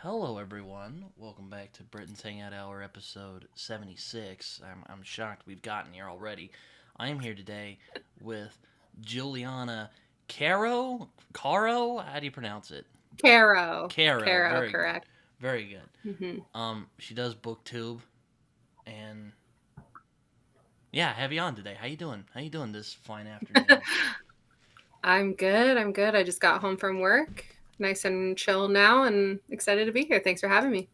Hello, everyone. Welcome back to Britton's Hangout Hour, episode 76. I'm shocked we've gotten here already. I am here today with Julianna Caro. Caro? How do you pronounce it? Caro. Caro. Caro, Very good. correct. Very good. hmm She does booktube, and yeah, have you on today. How you doing? How you doing this fine afternoon? I'm good. I'm good. I just got home from work. Nice and chill now and excited to be here. Thanks for having me.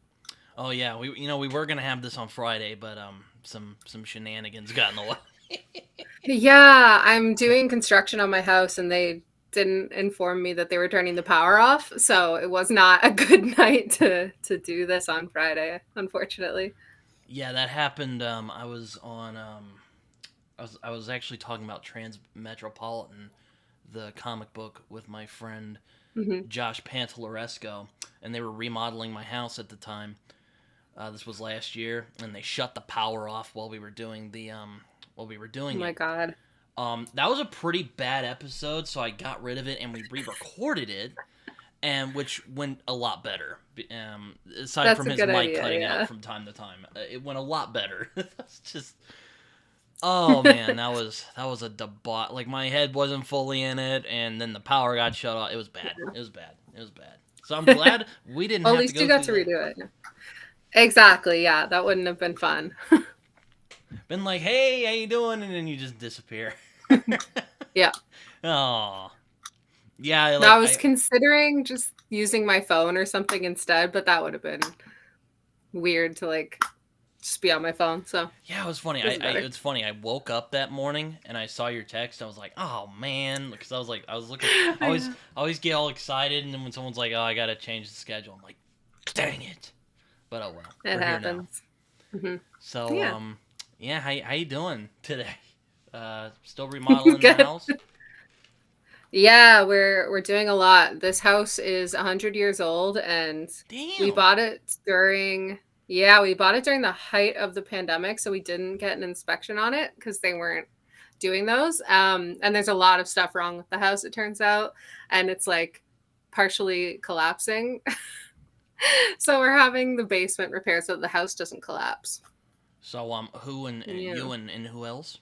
Oh yeah, we were gonna have this on Friday, but some shenanigans got in the way. Yeah, I'm doing construction on my house and they didn't inform me that they were turning the power off, so it was not a good night to do this on Friday, unfortunately. Yeah, that happened. I was actually talking about Transmetropolitan, the comic book, with my friend hmm Josh Pantaloresco, and they were remodeling my house at the time. This was last year, and they shut the power off while we were Oh doing my it. god. That was a pretty bad episode, so I got rid of it and we re-recorded it, and which went a lot better. Aside That's from a his good mic idea, cutting out yeah. from time to time, it went a lot better. That's just Oh man, that was a debauch. Like my head wasn't fully in it, and then the power got shut off. It was bad. It was bad. It was bad. So I'm glad we didn't Well, at have to least you go got through to that. redo it. Exactly, yeah. That wouldn't have been fun. Been like, hey, how you doing? And then you just disappear. Yeah. Oh, yeah. No, I Like was I, considering just using my phone or something instead, but that would have been weird to just be on my phone. So yeah, it was funny. this is better. It's funny. I woke up that morning and I saw your text. I was like, oh man, because I was looking. Yeah. I always get all excited, and then when someone's like, oh, I gotta change the schedule, I'm like, dang it. But oh well, It we're here now. happens. hmm So, Yeah. yeah, how you doing today? Still remodeling the Good. house? Yeah, we're doing a lot. This house is 100 years old, and we Damn. bought it during yeah, we bought it during the height of the pandemic, so we didn't get an inspection on it because they weren't doing those. And there's a lot of stuff wrong with the house, it turns out, and it's like partially collapsing. So we're having the basement repaired so the house doesn't collapse. So, who and Yeah. you and who else?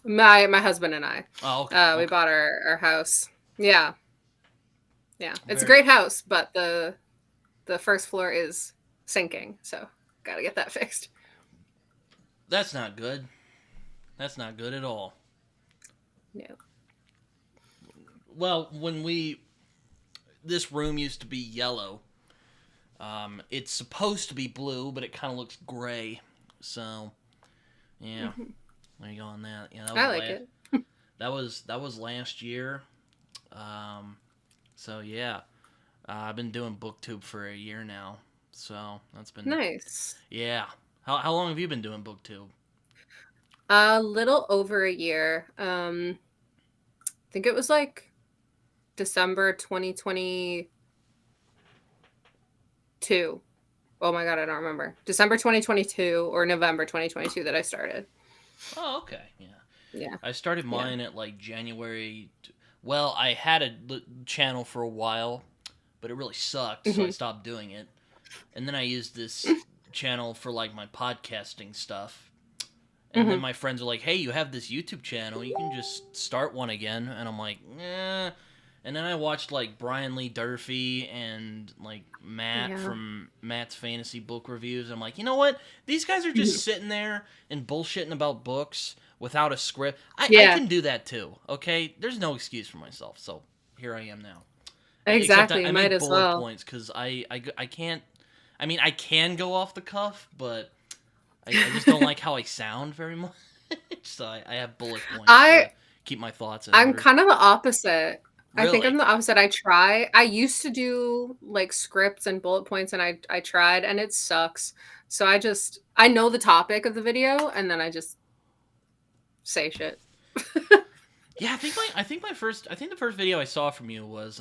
My husband and I. Oh, okay, We okay. bought our house. Yeah. Yeah. It's a Very. great house, but the first floor is sinking, so gotta get that fixed. That's not good. That's not good at all. Yeah. Well, this room used to be yellow. It's supposed to be blue, but it kind of looks gray. So, yeah, hmm there you go on that. Yeah, I like it. that was last year. Um, so yeah, I've been doing booktube for a year now, so that's been Nice. yeah. How long have you been doing booktube? A little over a year. I think it was like December 2022. Oh my god, I don't remember. December 2022 or November 2022 that I started. Oh, okay, yeah. Yeah. I started Yeah. mine at like January. Well, I had a channel for a while, but it really sucked, so I hmm stopped doing it. And then I used this channel for like my podcasting stuff. And then hmm my friends were like, "Hey, you have this YouTube channel. You can just start one again." And I'm like, "Eh." And then I watched like Brian Lee Durfee and like Matt Yeah. from Matt's Fantasy Book Reviews. And I'm like, you know what? These guys are just Mhm. sitting there and bullshitting about books without a script. I Yeah. can do that too, okay? There's no excuse for myself. So here I am now. Except Exactly. I Might make as bullet well. points because I can't. I mean, I can go off the cuff, but I just don't like how I sound very much. So I have bullet points to I keep my thoughts in I'm order. kind of the opposite. I think I'm Really? the opposite. I used to do like scripts and bullet points and I tried and it sucks. So I know the topic of the video and then I just say shit. Yeah, I think the first video I saw from you was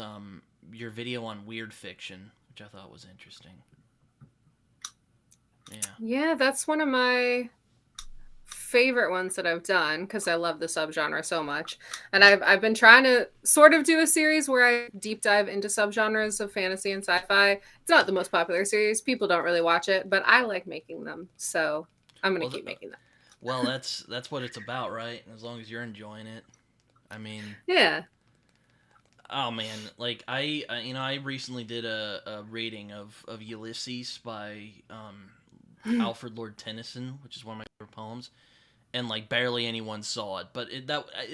your video on weird fiction, which I thought was interesting. Yeah. Yeah, that's one of my favorite ones that I've done, because I love the subgenre so much, and I've been trying to sort of do a series where I deep dive into subgenres of fantasy and sci-fi. It's not the most popular series; people don't really watch it, but I like making them, so I'm gonna Well, keep making them. well, that's what it's about, right? As long as you're enjoying it. I mean, Yeah. oh man, like I recently did a reading of Ulysses by Alfred Lord Tennyson, which is one of my favorite poems, and like barely anyone saw it, but it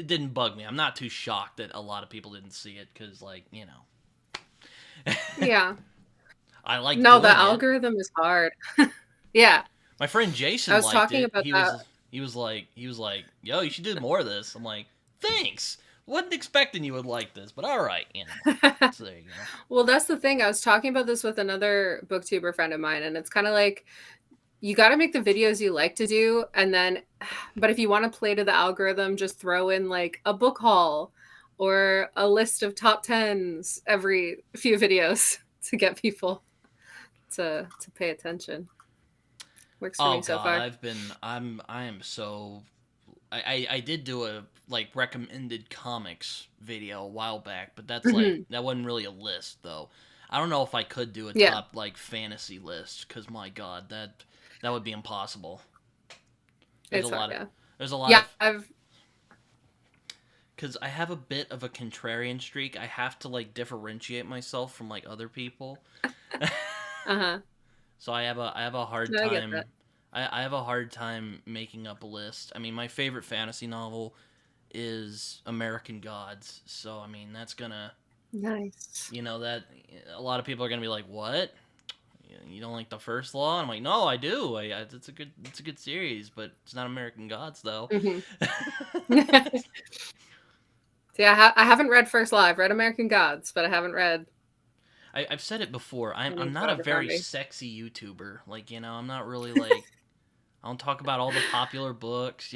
didn't bug me. I'm not too shocked that a lot of people didn't see it because, like, Yeah. I like No, the doing it. algorithm is hard. Yeah. My friend I Jason was liked talking it. about that. He was like, yo, you should do more of this. I'm like, thanks. Wasn't expecting you would like this, but all right, So there you go. Well, that's the thing. I was talking about this with another booktuber friend of mine, and it's kind of like you got to make the videos you like to do, and then, but if you want to play to the algorithm, just throw in like a book haul or a list of top tens every few videos to get people to pay attention. Works for Oh me so God, far. I am so I did do a like recommended comics video a while back, but that's like Hmm. that wasn't really a list though. I don't know if I could do a Yeah, top like fantasy list because my God, that would be impossible. There's a it's hard. lot of Yeah, there's a lot yeah. of I've because I have a bit of a contrarian streak. I have to like differentiate myself from like other people. uh-huh. So I have a hard No, I get time. that. I have a hard time making up a list. I mean, my favorite fantasy novel is American Gods. So I mean, that's gonna Nice. that a lot of people are gonna be like, "What? You don't like the first law?" And I'm like, "No, I do. It's a good series, but it's not American Gods though." Hmm. See, I haven't read First Law. I've read American Gods, but I haven't read I've said it before. I'm any not a Father very Founding. sexy YouTuber. Like I'm not really like I don't talk about all the popular books.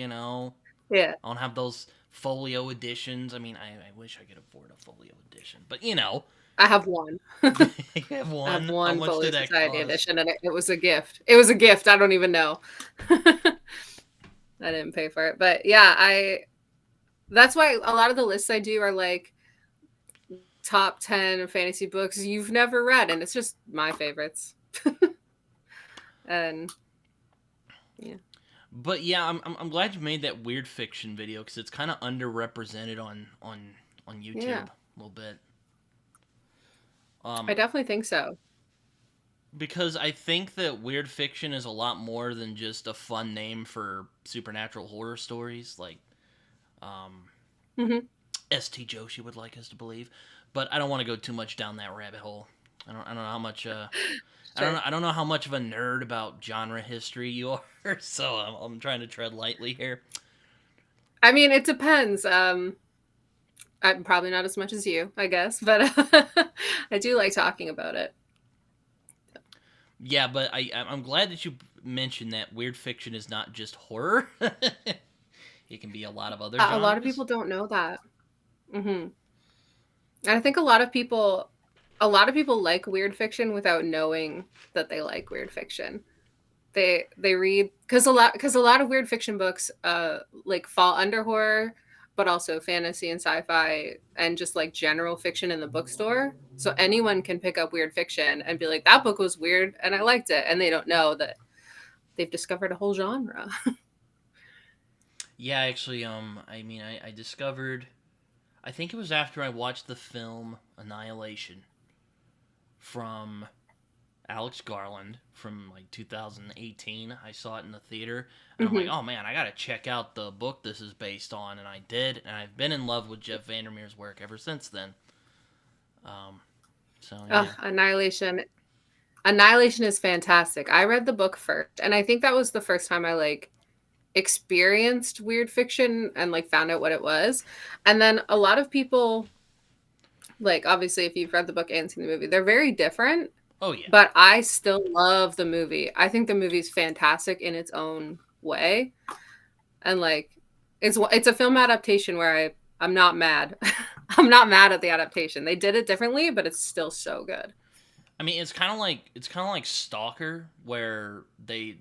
Yeah, I don't have those folio editions. I mean, I wish I could afford a folio edition, but I have one. you have I have one. How one much Folio did that Society cost? edition, and it was a gift. It was a gift. I don't even know. I didn't pay for it, but yeah, I. That's why a lot of the lists I do are like top 10 fantasy books you've never read, and it's just my favorites. And yeah, But yeah, I'm glad you made that weird fiction video because it's kind of underrepresented on YouTube yeah, a little bit. I Um, definitely think so. because I think that weird fiction is a lot more than just a fun name for supernatural horror stories, like um, Hmm. St. Joshi would like us to believe. But I don't want to go too much down that rabbit hole. I don't know how much Sure. I don't know how much of a nerd about genre history you are, so I'm trying to tread lightly here. I mean, it depends. I'm probably not as much as you, I guess, but I do like talking about it. Yeah, but I'm glad that you mentioned that weird fiction is not just horror. It can be a lot of other A lot of genres. people don't know that. Hmm. And I think a lot of people like weird fiction without knowing that they like weird fiction. They read because a lot of weird fiction books like fall under horror, but also fantasy and sci-fi and just like general fiction in the bookstore. So anyone can pick up weird fiction and be like, that book was weird and I liked it, and they don't know that they've discovered a whole genre. Yeah, actually, I mean, I discovered. I think it was after I watched the film Annihilation from Alex Garland from like 2018. I saw it in the theater, and I'm like, Hmm. oh man, I gotta check out the book this is based on, and I did, and I've been in love with Jeff VanderMeer's work ever since then. Um, so Oh, yeah. Annihilation is fantastic. I read the book first, and I think that was the first time I like experienced weird fiction and like found out what it was. And then a lot of people, like, obviously if you've read the book and seen the movie, they're very different, Oh yeah. but I still love the movie. I think the movie's fantastic in its own way. And like it's a film adaptation where I'm not mad. I'm not mad at the adaptation. They did it differently, but it's still so good. I mean, it's kind of like Stalker, where the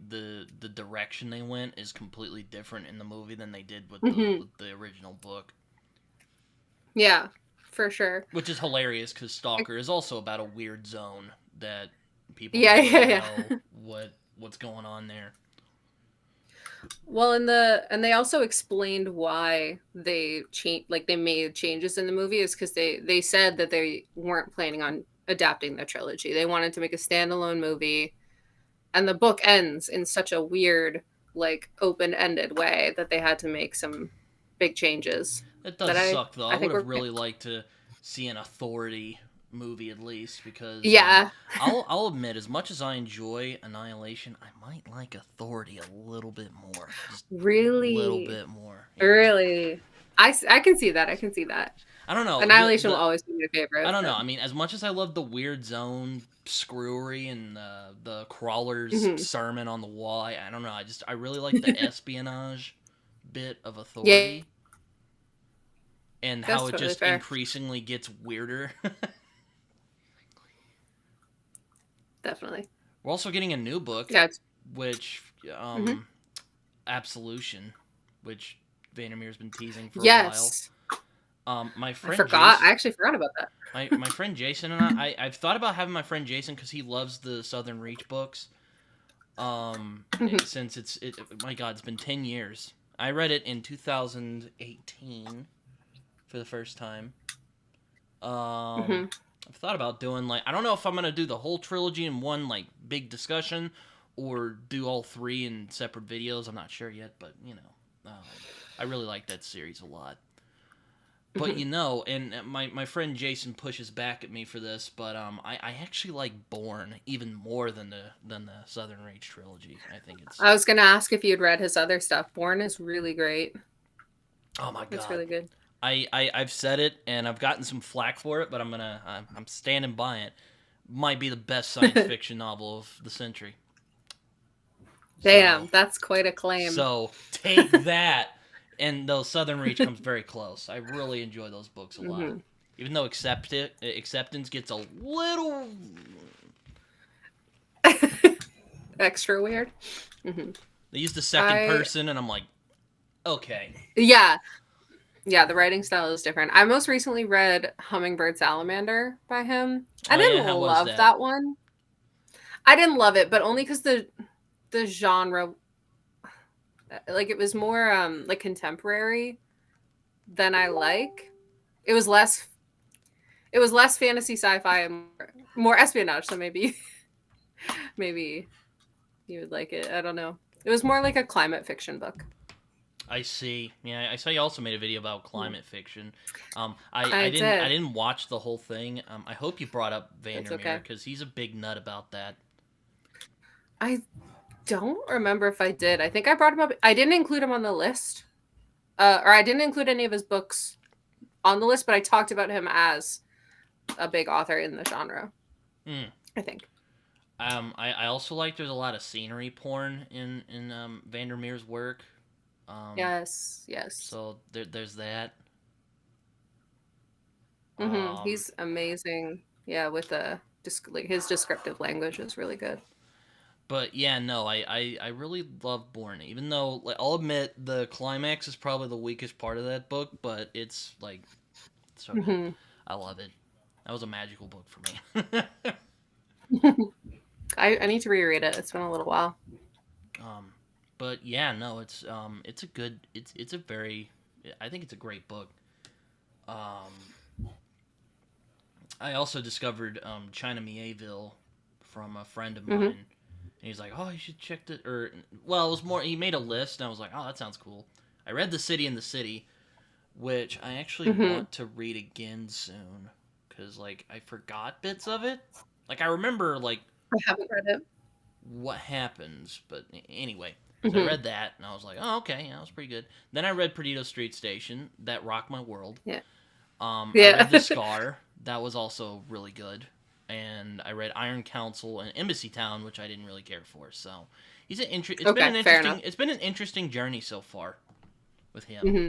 direction they went is completely different in the movie than they did with Hmm. the original book, Yeah, for sure. which is hilarious because Stalker is also about a weird zone that people Yeah, don't yeah, really yeah. know what's going on there. Well, and they also explained why they they made changes in the movie is because they said that they weren't planning on adapting the trilogy. They wanted to make a standalone movie, and the book ends in such a weird, like open-ended way that they had to make some big changes It that does suck though. I I would think have were really liked to see an Authority movie at least because yeah, I'll admit as much as I enjoy Annihilation, I might like Authority a little bit more, just a little really, bit more. Yeah, really. I can see that. I can see that. I don't know Annihilation will the always be my I favorite, don't know. but I mean, as much as I love the weird zone screwery and the crawler's mhm. sermon on the wall, I don't know. I really like the espionage bit of Yeah, Authority and how that's it totally just fair. increasingly gets weirder. Definitely. We're also getting a new book, Yeah. which Mhm. Absolution, which VanderMeer's been teasing for a while. Yes. My I friend forgot. Jason, I actually forgot about that. my friend Jason and I've thought about having my friend Jason because he loves the Southern Reach books. Mhm. Since my God, it's been 10 years. I read it in 2018 for the first time. Um, Mhm. I've thought about doing like I don't know if I'm gonna do the whole trilogy in one like big discussion or do all three in separate videos. I'm not sure yet, but I really like that series a lot. But Mhm. and my friend Jason pushes back at me for this, but I actually like Born even more than the Southern Reach trilogy. I think it's I was gonna ask if you'd read his other stuff. Born is really great. oh my It's God. really good. I've said it and I've gotten some flack for it, but I'm standing by it. Might be the best science fiction novel of the century. Damn, So that's quite a claim. so take that. And though Southern Reach comes very close, I really enjoy those books a lot. Hmm. Even though acceptance gets a little, Extra weird. Hmm. they use the second I person, and I'm like, okay, yeah, yeah. The writing style is different. I most recently read Hummingbird Salamander by him. I oh yeah, didn't how was love that? that one. I didn't love it, but only because the genre, like it was more like contemporary than I like. It was less it was less fantasy sci-fi and more espionage, so maybe you would like it. I don't know. It was more like a climate fiction book. I see. Yeah, I saw you also made a video about Hmm. climate fiction. I I I did. didn't watch the whole thing. I hope you brought up That's Vandermeer okay. because he's a big nut about that. I don't remember if I did. I think I brought him up. I didn't include him on the list, or I didn't include any of his books on the list, but I talked about him as a big author in the genre. Mm. I think. I also like there's a lot of scenery porn in Vandermeer's work. Um, Yes. Yes. so there's that. Um, He's amazing. Yeah, with the like his descriptive language is really good. but yeah, no, I really love Born. Even though like, I'll admit the climax is probably the weakest part of that book, but it's like so good. Hmm. I love it. That was a magical book for me. I need to reread it. It's been a little while. um, but yeah, no, it's a good it's a very I think it's a great book. Um, I also discovered China Mieville from a friend of Hmm. mine. And he's like, "Oh, you should check the." Or well, it was more. He made a list, and I was like, "Oh, that sounds cool." I read The City in the City, which I actually Hmm. want to read again soon, because like I forgot bits of it. Like I remember like I haven't read it. what happens, but anyway. So I Hmm. read that, and I was like, "Oh, okay, yeah, that was pretty good." Then I read Perdido Street Station. That rocked my world. Yeah. I read Yeah. The Scar. That was also really good. And I read Iron Council and Embassy Town, which I didn't really care for. So it's been Okay. an Fair enough. interesting journey so far with him. Hmm.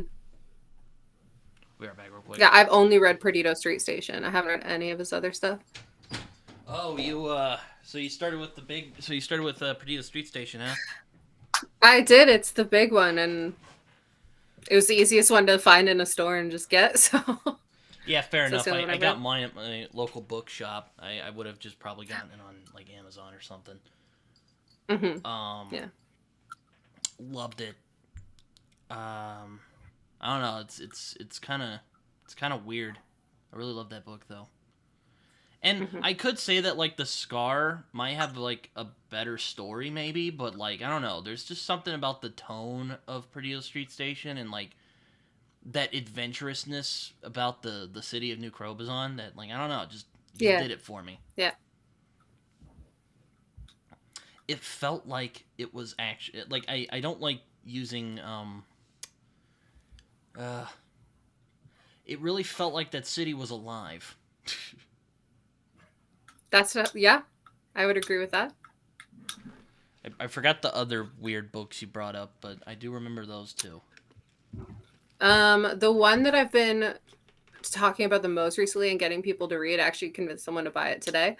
We are back real quick. Yeah, I've only read Perdido Street Station. I haven't read any of his other stuff. Oh, so you started with Perdido Street Station, huh? I did. It's the big one, and it was the easiest one to find in a store and just get. So, Yeah, fair so that's enough. the only I one I've got read. mine at my local bookshop. I would have just probably gotten it on like Amazon or something. Hmm. Um, Yeah. Loved it. I don't know. It's kind of weird. I really love that book though. And Hmm. I could say that like the Scar might have like a better story maybe, but like I don't know. There's just something about the tone of Perdido Street Station and like that adventurousness about the city of New Crobazon that like I don't know, just Yeah. did it for me. Yeah. It felt like it was actually like I don't like using uh it really felt like that city was alive. Yeah. I would agree with that. I forgot the other weird books you brought up, but I do remember those two. The one that I've been talking about the most recently and getting people to read, actually convinced someone to buy it today,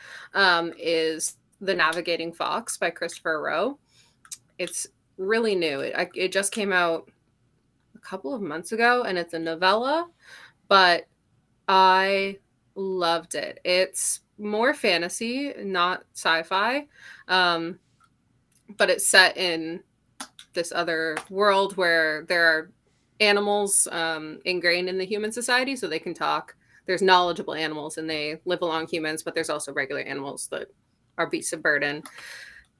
is The Navigating Fox by Christopher Rowe. It's really new. It just came out a couple of months ago, and it's a novella, but I loved it. It's more fantasy, not sci-fi, um, but it's set in this other world where there are animals ingrained in the human society, so they can talk. There's knowledgeable animals, and they live along humans, but there's also regular animals that are beasts of burden.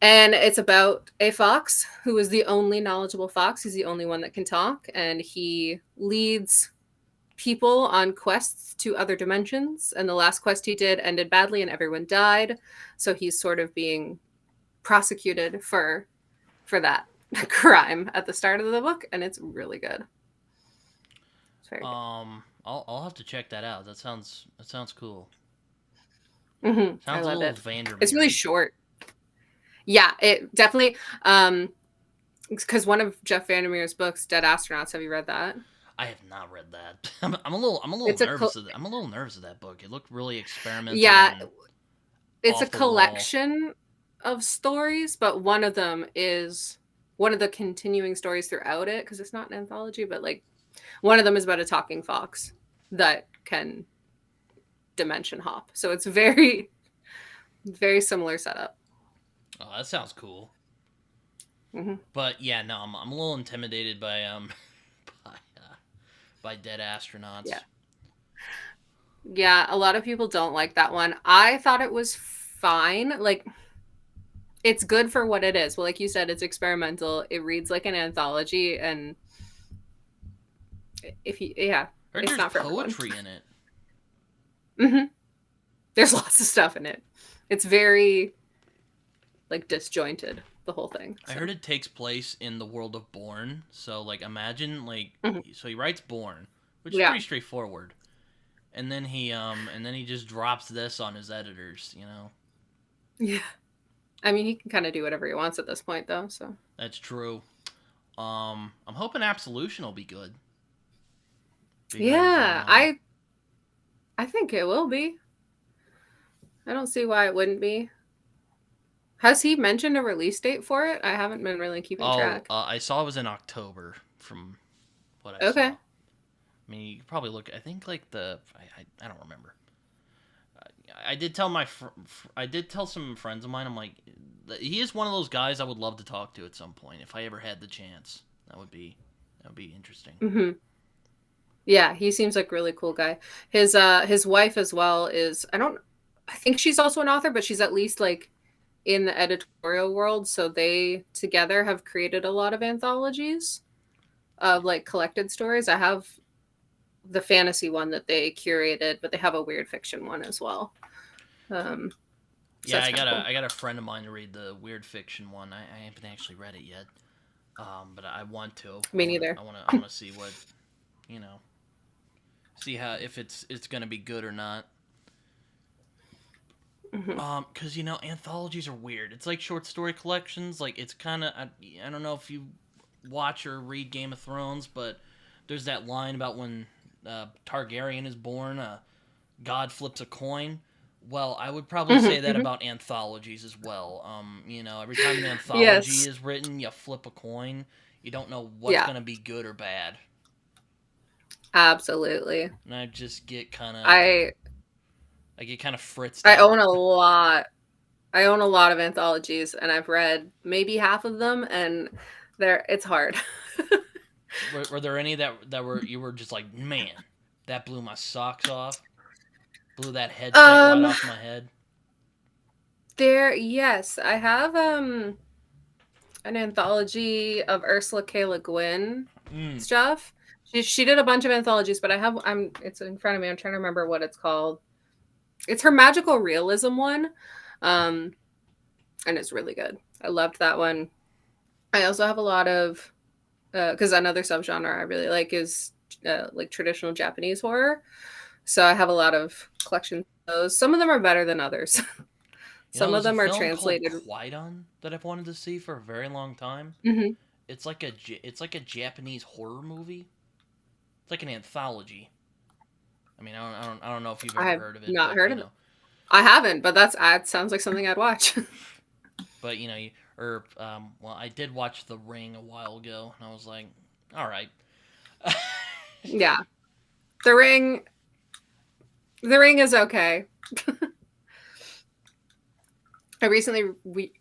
And it's about a fox who is the only knowledgeable fox. He's the only one that can talk, and he leads people on quests to other dimensions. And the last quest he did ended badly, and everyone died. So he's sort of being prosecuted for that crime at the start of the book, and it's really good. It's very good. I'll have to check that out. That sounds cool. I Sounds a love little it. It's really VanderMeer-y. short. Yeah, it definitely. Because one of Jeff Vandermeer's books, Dead Astronauts. Have you read that? I have not read that. I'm a little It's a nervous of that. I'm a little nervous of that book. It looked really experimental yeah, and it's a off the wall. collection of stories, but one of them is one of the continuing stories throughout it, because it's not an anthology, but like one of them is about a talking fox that can dimension hop. So it's very similar setup. Oh, that sounds cool. Hmm. But yeah, no, I'm a little intimidated by by by dead Yeah. astronauts. Yeah, a lot of people don't like that one. I thought it was fine. Like, it's good for what it is. Well, like you said, it's experimental. It reads like an anthology, and yeah, Heard it's there's not for everyone. poetry in it. Hmm. There's lots of stuff in it. It's very like disjointed, the whole thing. I So, heard it takes place in the world of Born. So like imagine like mhm. so he writes Born, which is Yeah, pretty straightforward. And then he just drops this on his editors, yeah. I mean, he can kind of do whatever he wants at this point, though. So, That's true. I'm hoping Absolution will be good because yeah, I think it will be. I don't see why it wouldn't be. Has he mentioned a release date for it? I haven't been really keeping track. I saw it was in October from what I saw. Okay. I mean, you could probably look. I think like I don't remember. I did tell I did tell some friends of mine. I'm like, he is one of those guys I would love to talk to at some point if I ever had the chance. That would be interesting. Hmm. Yeah, he seems like a really cool guy. His wife as well is I think she's also an author, but she's at least like in the editorial world. So they together have created a lot of anthologies of like collected stories. I have the fantasy one that they curated, but they have a weird fiction one as well. Um, so Yeah, that's I kind got of a cool. I got a friend of mine to read the weird fiction one. I haven't actually read it yet. But I want to. Me neither. I wanna see what you know. See how if it's gonna be good or not. Hmm. Cause anthologies are weird. It's like short story collections. Like it's kind of I don't know if you watch or read Game of Thrones, but there's that line about when Targaryen is born, God flips a coin. Well, I would probably say Mhm, that mhm. about anthologies as well. Every time an anthology Yes. is written, you flip a coin. You don't know what's Yeah, gonna be good or bad, absolutely. and I just get I I get kind of fritzed I out. own a lot. I own a lot of anthologies, and I've read maybe half of them, and it's hard. Were there any that were you were just like, man, that blew my socks off, blew that headset right um, off my head? yes, I have an anthology of Ursula K. Le Guin Mm. stuff. She did a bunch of anthologies, but I'm it's in front of me. I'm trying to remember what it's called. It's her magical realism one, um, and it's really good. I loved that one. I also have a lot of because another subgenre I really like is like traditional Japanese horror. So I have a lot of collections of those. Some of them are better than others. You know, Some of there's a them are film called translated. Quidon that I've wanted to see for a very long time. Hmm. It's like a Japanese horror movie. It's like an anthology. I mean, I don't know if you've I ever have heard of it, not but heard of it. I haven't, but that sounds like something I'd watch. well, I did watch The Ring a while ago, and I was like, all right. Yeah, The Ring. The Ring is okay. I recently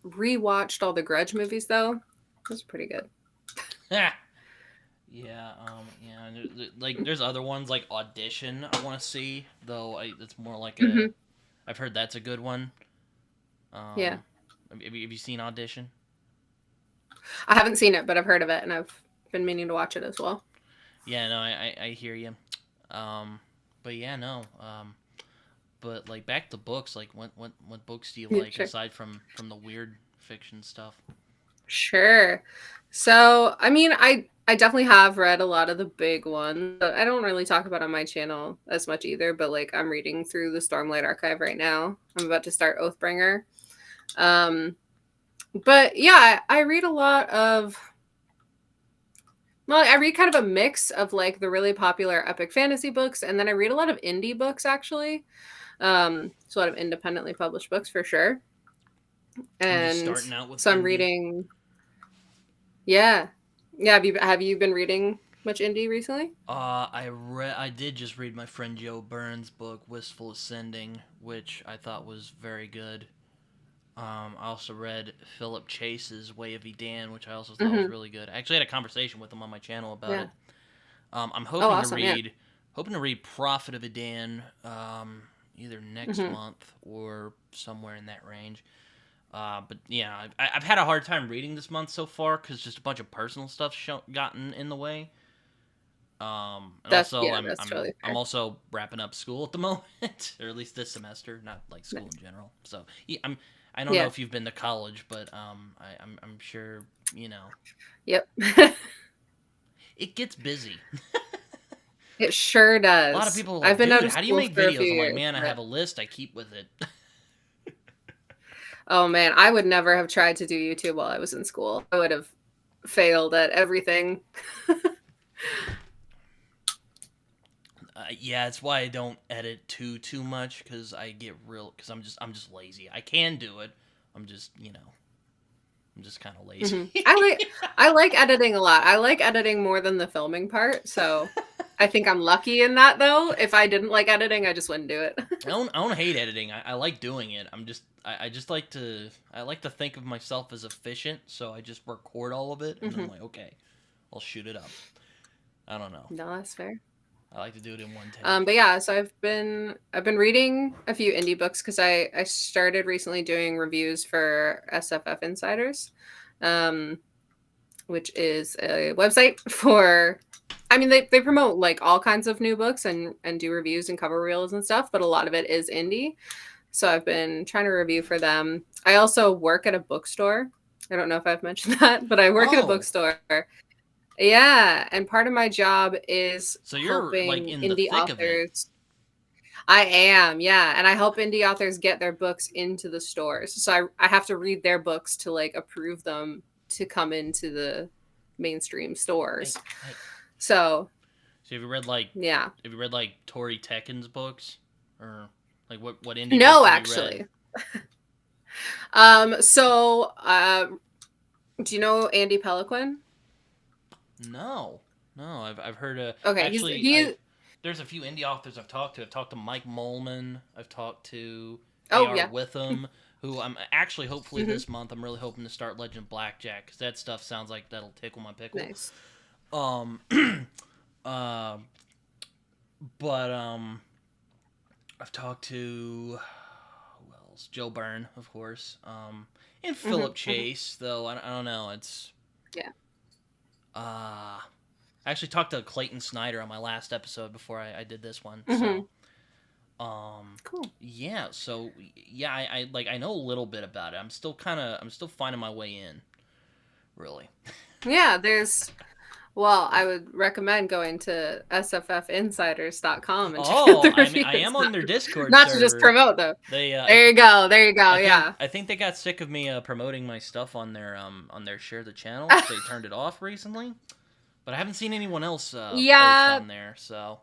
rewatched all the Grudge movies though. It was pretty good. Like there's other ones like Audition I want to see, though. It's more like a. Hmm. I've heard that's a good one. Yeah, Um, have you seen Audition? I haven't seen it, but I've heard of it, and I've been meaning to watch it as well. Yeah, no, I hear you. Um, but yeah, no. But like back to books, like what books do you Yeah, like sure. aside from the weird fiction stuff? Sure. So, I mean, I definitely have read a lot of the big ones. I don't really talk about on my channel as much either, but like I'm reading through the Stormlight Archive right now. I'm about to start Oathbringer. Um, but yeah, I read a lot of well, I read kind of a mix of like the really popular epic fantasy books, and then I read a lot of indie books actually. So a lot of independently published books for sure. I'm just And starting out with so I'm indie. reading, yeah, yeah. Have you been reading much indie recently? I did just read my friend Joe Burns' book Wistful Ascending, which I thought was very good. I also read Philip Chase's Way of Edan, which I also thought was Hmm. really good. I actually had a conversation with him on my channel about Yeah. it. I'm Oh, awesome. Yeah. hoping to read Prophet of Edan either next Hmm. month or somewhere in that range. But yeah, I've had a hard time reading this month so far because just a bunch of personal stuff gotten in the way. And also That's totally I'm fair. also wrapping up school at the moment, or at least this semester, not like school in Nice. general. So yeah, I don't know Yeah. if you've been to college, but I'm sure you know Yep. it gets busy. It sure A lot of does. people are I've like, been out dude, of how do you school make for a few videos? I'm like, years, man, I but have a list. I keep with it. oh man, I would never have tried to do YouTube while I was in school. I would have failed at everything. Yeah, it's why I don't edit too much because I get real because I'm just lazy. I can do it. I'm just I'm just kind of lazy. Hmm. I like editing a lot. I like editing more than the filming part. So I think I'm lucky in that though. If I didn't like editing, I just wouldn't do it. I don't hate editing. I like doing it. I just I like to think of myself as efficient, so I just record all of it and then I'm Hmm. like, okay, I'll shoot it up. I don't know. No, that's fair. I like to do it in one take. But yeah, so I've been reading a few indie books because I started recently doing reviews for SFFInsiders, um, which is a website for. I mean, they promote like all kinds of new books and do reviews and cover reels and stuff, but a lot of it is indie. So I've been trying to review for them. I also work at a bookstore. I don't know if I've mentioned that, but I work at a Oh, bookstore. Yeah, and part of my job is so you're like helping in the indie thick of it. authors. I am, yeah, and I help indie authors get their books into the stores. So I have to read their books to like approve them to come into the mainstream I, stores. I, So so yeah, have you read like Tori Tekken's books or? Like what indie No, books have you actually. read? Do you know Andy Peliquin? No, I've heard Okay, actually there's a few indie authors I've talked to. I've talked to Mike Molman. I've talked to oh A.R. yeah. Witham, who I'm actually hopefully Hmm. this month I'm really hoping to start Legend Blackjack because that stuff sounds like that'll tickle my pickle. Nice. Um, uh, but I've talked to who else? Joe Byrne, of course. And Hmm. Philip Chase, though I don't know. It's Yeah. I actually talked to Clayton Snyder on my last episode before I did this one. Hmm. So Cool. yeah. So yeah, I know a little bit about it. I'm still finding my way in. Really. Yeah, well, I would recommend going to SFFInsiders.com and check out Oh, the I am reviews. on their Discord Not to just server. promote though. They There you go. There you go. I think Yeah. I think they got sick of me promoting my stuff on their share the channel. So they turned it off recently. But I haven't seen anyone else post Yeah, on there. So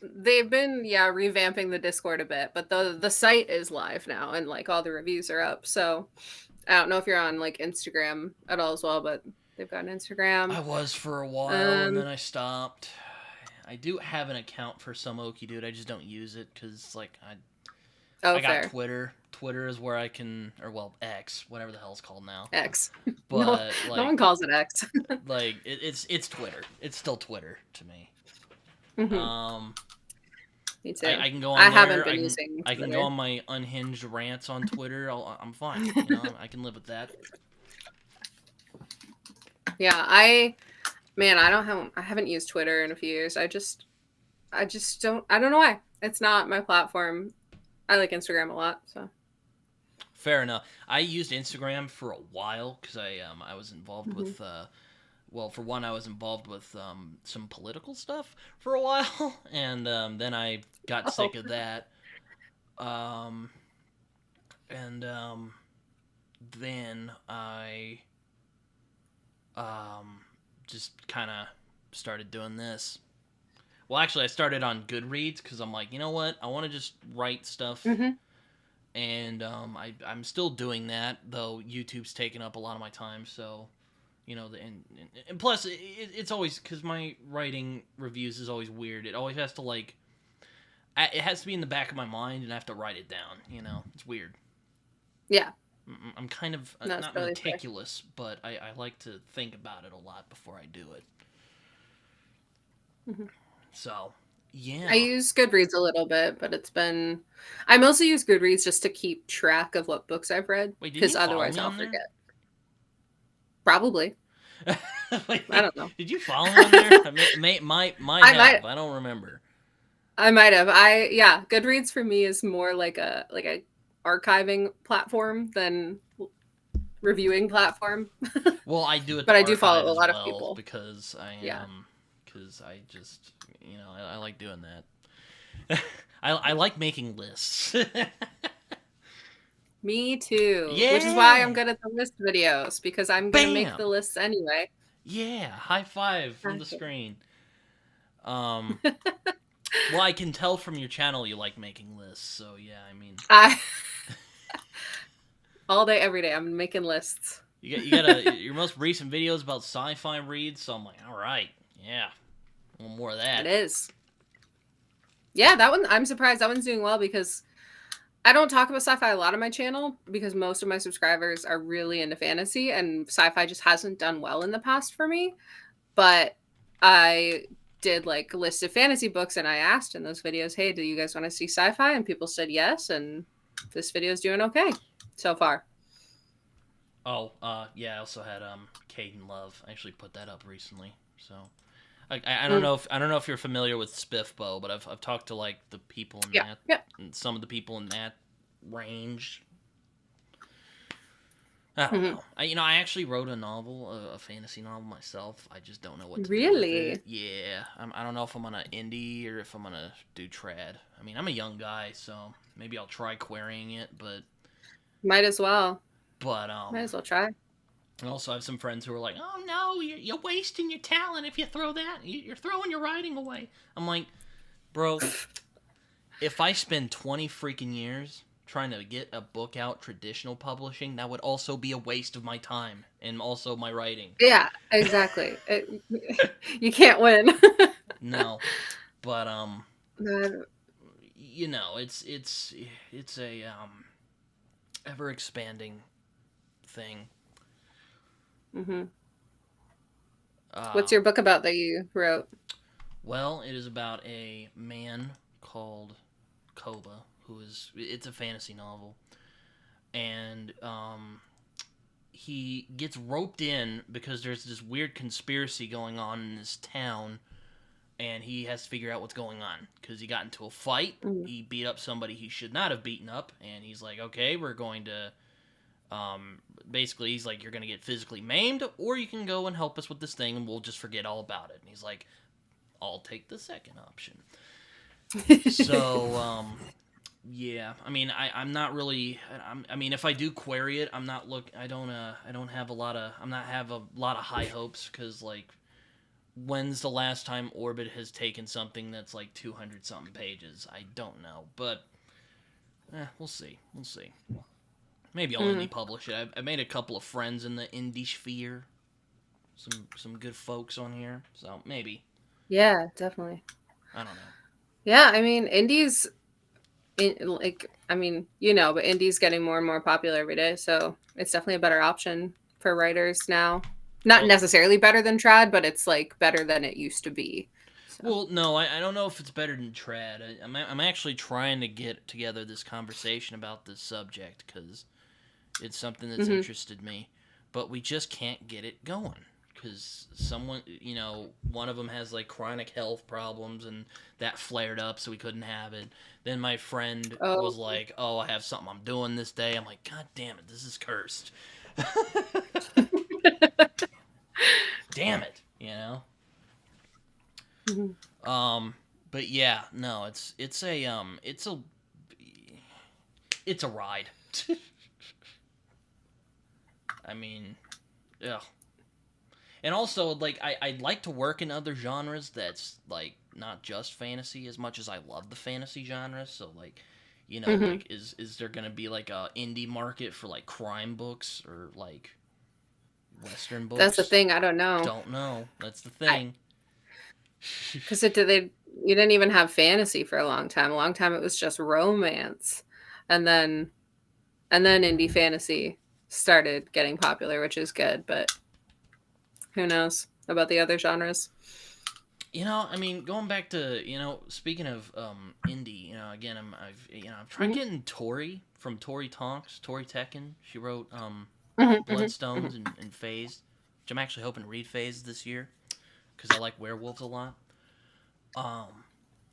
they've been revamping the Discord a bit, but the site is live now and like all the reviews are up. So I don't know if you're on like Instagram at all as well, but they've got an Instagram. I was for a while and then I stopped. I do have an account for some Okie Dude. I just don't use it because like I got Fair. Twitter. Twitter is where I can, or well, X, whatever the hell it's called now. X. But no, like, no one calls it X. like it's Twitter. It's still Twitter to me. Mm-hmm. Me too. I can go on I there. haven't been using I can Twitter. go on my unhinged rants on Twitter. I'm fine. You know, I can live with that. Yeah, I haven't used Twitter in a few years. I just don't. I don't know why. It's not my platform. I like Instagram a lot. So Fair enough. I used Instagram for a while because I was involved mm-hmm. with well, for one, I was involved with some political stuff for a while, and then I got sick of that. And then I just kind of started doing this. Well, actually, I started on Goodreads because I'm like, you know what? I want to just write stuff. Mm-hmm. And I'm still doing that, though YouTube's taking up a lot of my time, so... You know, and plus, it's always... Because my writing reviews is always weird. It always has to, like... It has to be in the back of my mind, and I have to write it down, you know? It's weird. Yeah. I'm kind of not really meticulous, fair. But I like to think about it a lot before I do it. Mm-hmm. So, yeah. I use Goodreads a little bit, but I mostly use Goodreads just to keep track of what books I've read. Wait, because otherwise I'll there? forget. Probably. Wait, I don't know. Did you follow me on there? Might have. I don't remember. I might have. Goodreads for me is more like a archiving platform than reviewing platform. Well, I do it, but I do follow a lot of people because I just I like doing that. I like making lists. Me too. Yeah. Which is why I'm good at the list videos because I'm gonna make the lists anyway. Yeah, high five from the screen. Well, I can tell from your channel you like making lists, so yeah, I mean... all day, every day, I'm making lists. You got your most recent videos about sci-fi reads, so I'm like, all right, yeah, a little more of that. It is. Yeah, that one, I'm surprised. That one's doing well because I don't talk about sci-fi a lot on my channel because most of my subscribers are really into fantasy and sci-fi just hasn't done well in the past for me. But I did like a list of fantasy books and I asked in those videos, hey, do you guys want to see sci-fi? And people said yes, and this video is doing okay so far. Oh, yeah, I also had Caden Love. I actually put that up recently, so I don't know if you're familiar with Spiffbo, but I've talked to like the people in and some of the people in that range. I don't know. I actually wrote a novel, a fantasy novel myself. I just don't know what to do with it. Yeah, I don't know if I'm gonna indie or if I'm gonna do trad. I mean, I'm a young guy, so maybe I'll try querying it, but might as well. But might as well try. I also have some friends who are like, "Oh no, you're wasting your talent if you throw that. You're throwing your writing away." I'm like, bro, if I spend 20 freaking years trying to get a book out traditional publishing, that would also be a waste of my time and also my writing. Yeah, exactly. You can't win. No, but Uh, it's a ever expanding thing. hmm What's Uh, your book about that you wrote? well, it is about a man called Koba, who is it's a fantasy novel, and he gets roped in because there's this weird conspiracy going on in this town, and he has to figure out what's going on because he got into a fight. Mhm. He beat up somebody he should not have beaten up, and he's like, okay, we're going to. Basically, he's like, you're going to get physically maimed, or you can go and help us with this thing, and we'll just forget all about it. And he's like, I'll take the second option. So, yeah, I mean, I'm not really. I mean, if I do query it, I'm not look. I don't have a lot of. I'm not have a lot of high hopes because like, when's the last time Orbit has taken something that's like 200 something pages? I don't know, but we'll see. We'll see. Maybe I'll indie Mhm. publish it. I made a couple of friends in the indie sphere. Some good folks on here, so maybe. Yeah, definitely. I don't know. Yeah, I mean, indies, I mean, but indies getting more and more popular every day, so it's definitely a better option for writers now. Not Well, necessarily better than trad, but it's like better than it used to be. So. Well, no, I don't know if it's better than trad. I'm actually trying to get together this conversation about this subject because it's something that's hmm interested me, but we just can't get it going because someone, one of them has like chronic health problems and that flared up, so we couldn't have it. Then my friend Oh. was like, "Oh, I have something I'm doing this day." I'm like, "God damn it, this is cursed." Damn it, you know. Mhm. Um, but yeah, no, it's a ride. I mean, ugh. And also, like, I'd like to work in other genres that's like not just fantasy as much as I love the fantasy genre. So like, Mhm. like is there gonna be like a indie market for like crime books or like Western That's the books? thing. I don't know. Don't know. That's the I thing. because it they you didn't even have fantasy for a long time. A long time it was just romance, and then indie fantasy started getting popular, which is good. But who knows about the other genres? I mean, going back to speaking of indie, again, I've tried Mhm. getting Tori from Tori Talks, Tori Tekken. She wrote Mhm. Mhm. Bloodstones Mhm. and Phased, which I'm actually hoping to read Phased this year because I like werewolves a lot. Um,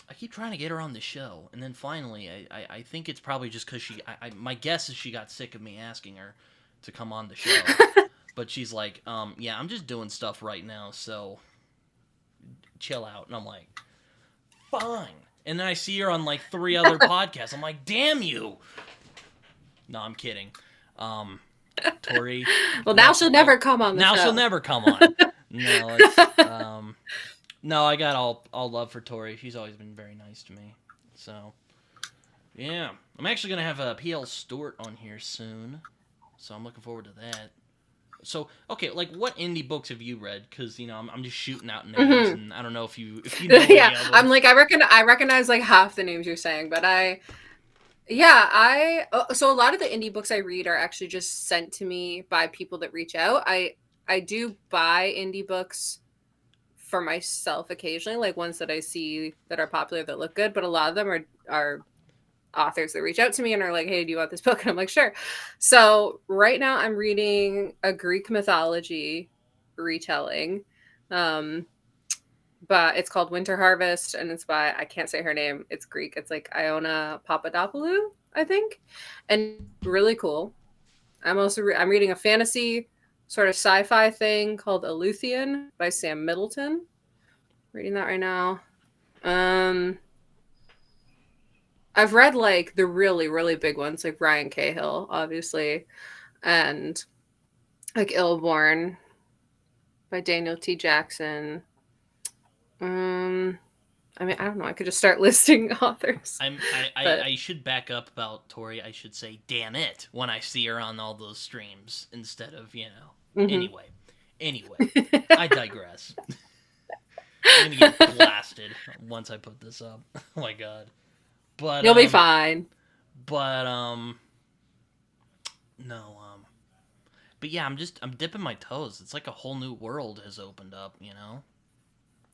I keep trying to get her on the show, and then finally, I think it's probably just because my guess is she got sick of me asking her to come on the show. But she's like, yeah, I'm just doing stuff right now, so chill out. And I'm like, fine. And then I see her on like 3 other podcasts. I'm like, damn you. No, I'm kidding. Um, Tori, Well, now no, she'll never come on the now she'll show. never come on. No, it's no, I got all love for Tori. She's always been very nice to me. So yeah, I'm actually gonna have a PL Stewart on here soon, so I'm looking forward to that. So okay, like what indie books have you read? Because I'm just shooting out names, Mhm. and I don't know if you know Yeah, any of I'm them. like I recognize like half the names you're saying, but so a lot of the indie books I read are actually just sent to me by people that reach out. I do buy indie books for myself occasionally, like ones that I see that are popular that look good, but a lot of them are authors that reach out to me and are like, "Hey, do you want this book?" And I'm like, "Sure." So, right now I'm reading a Greek mythology retelling. Um but it's called Winter Harvest, and it's by I can't say her name. It's Greek. It's like Iona Papadopoulou, I think, and really cool. I'm reading a fantasy sort of sci-fi thing called Eleuthian by Sam Middleton. Reading that right now. Um, I've read like the really really big ones like Ryan Cahill, obviously, and like Illborn by Daniel T. Jackson. Um, I mean, I don't know. I could just start listing authors. I should back up about Tori. I should say, damn it, when I see her on all those streams instead of, Mm-hmm. Anyway, I digress. I'm gonna get blasted once I put this up. Oh my god. But You'll be fine. But no but yeah, I'm dipping my toes. It's like a whole new world has opened up,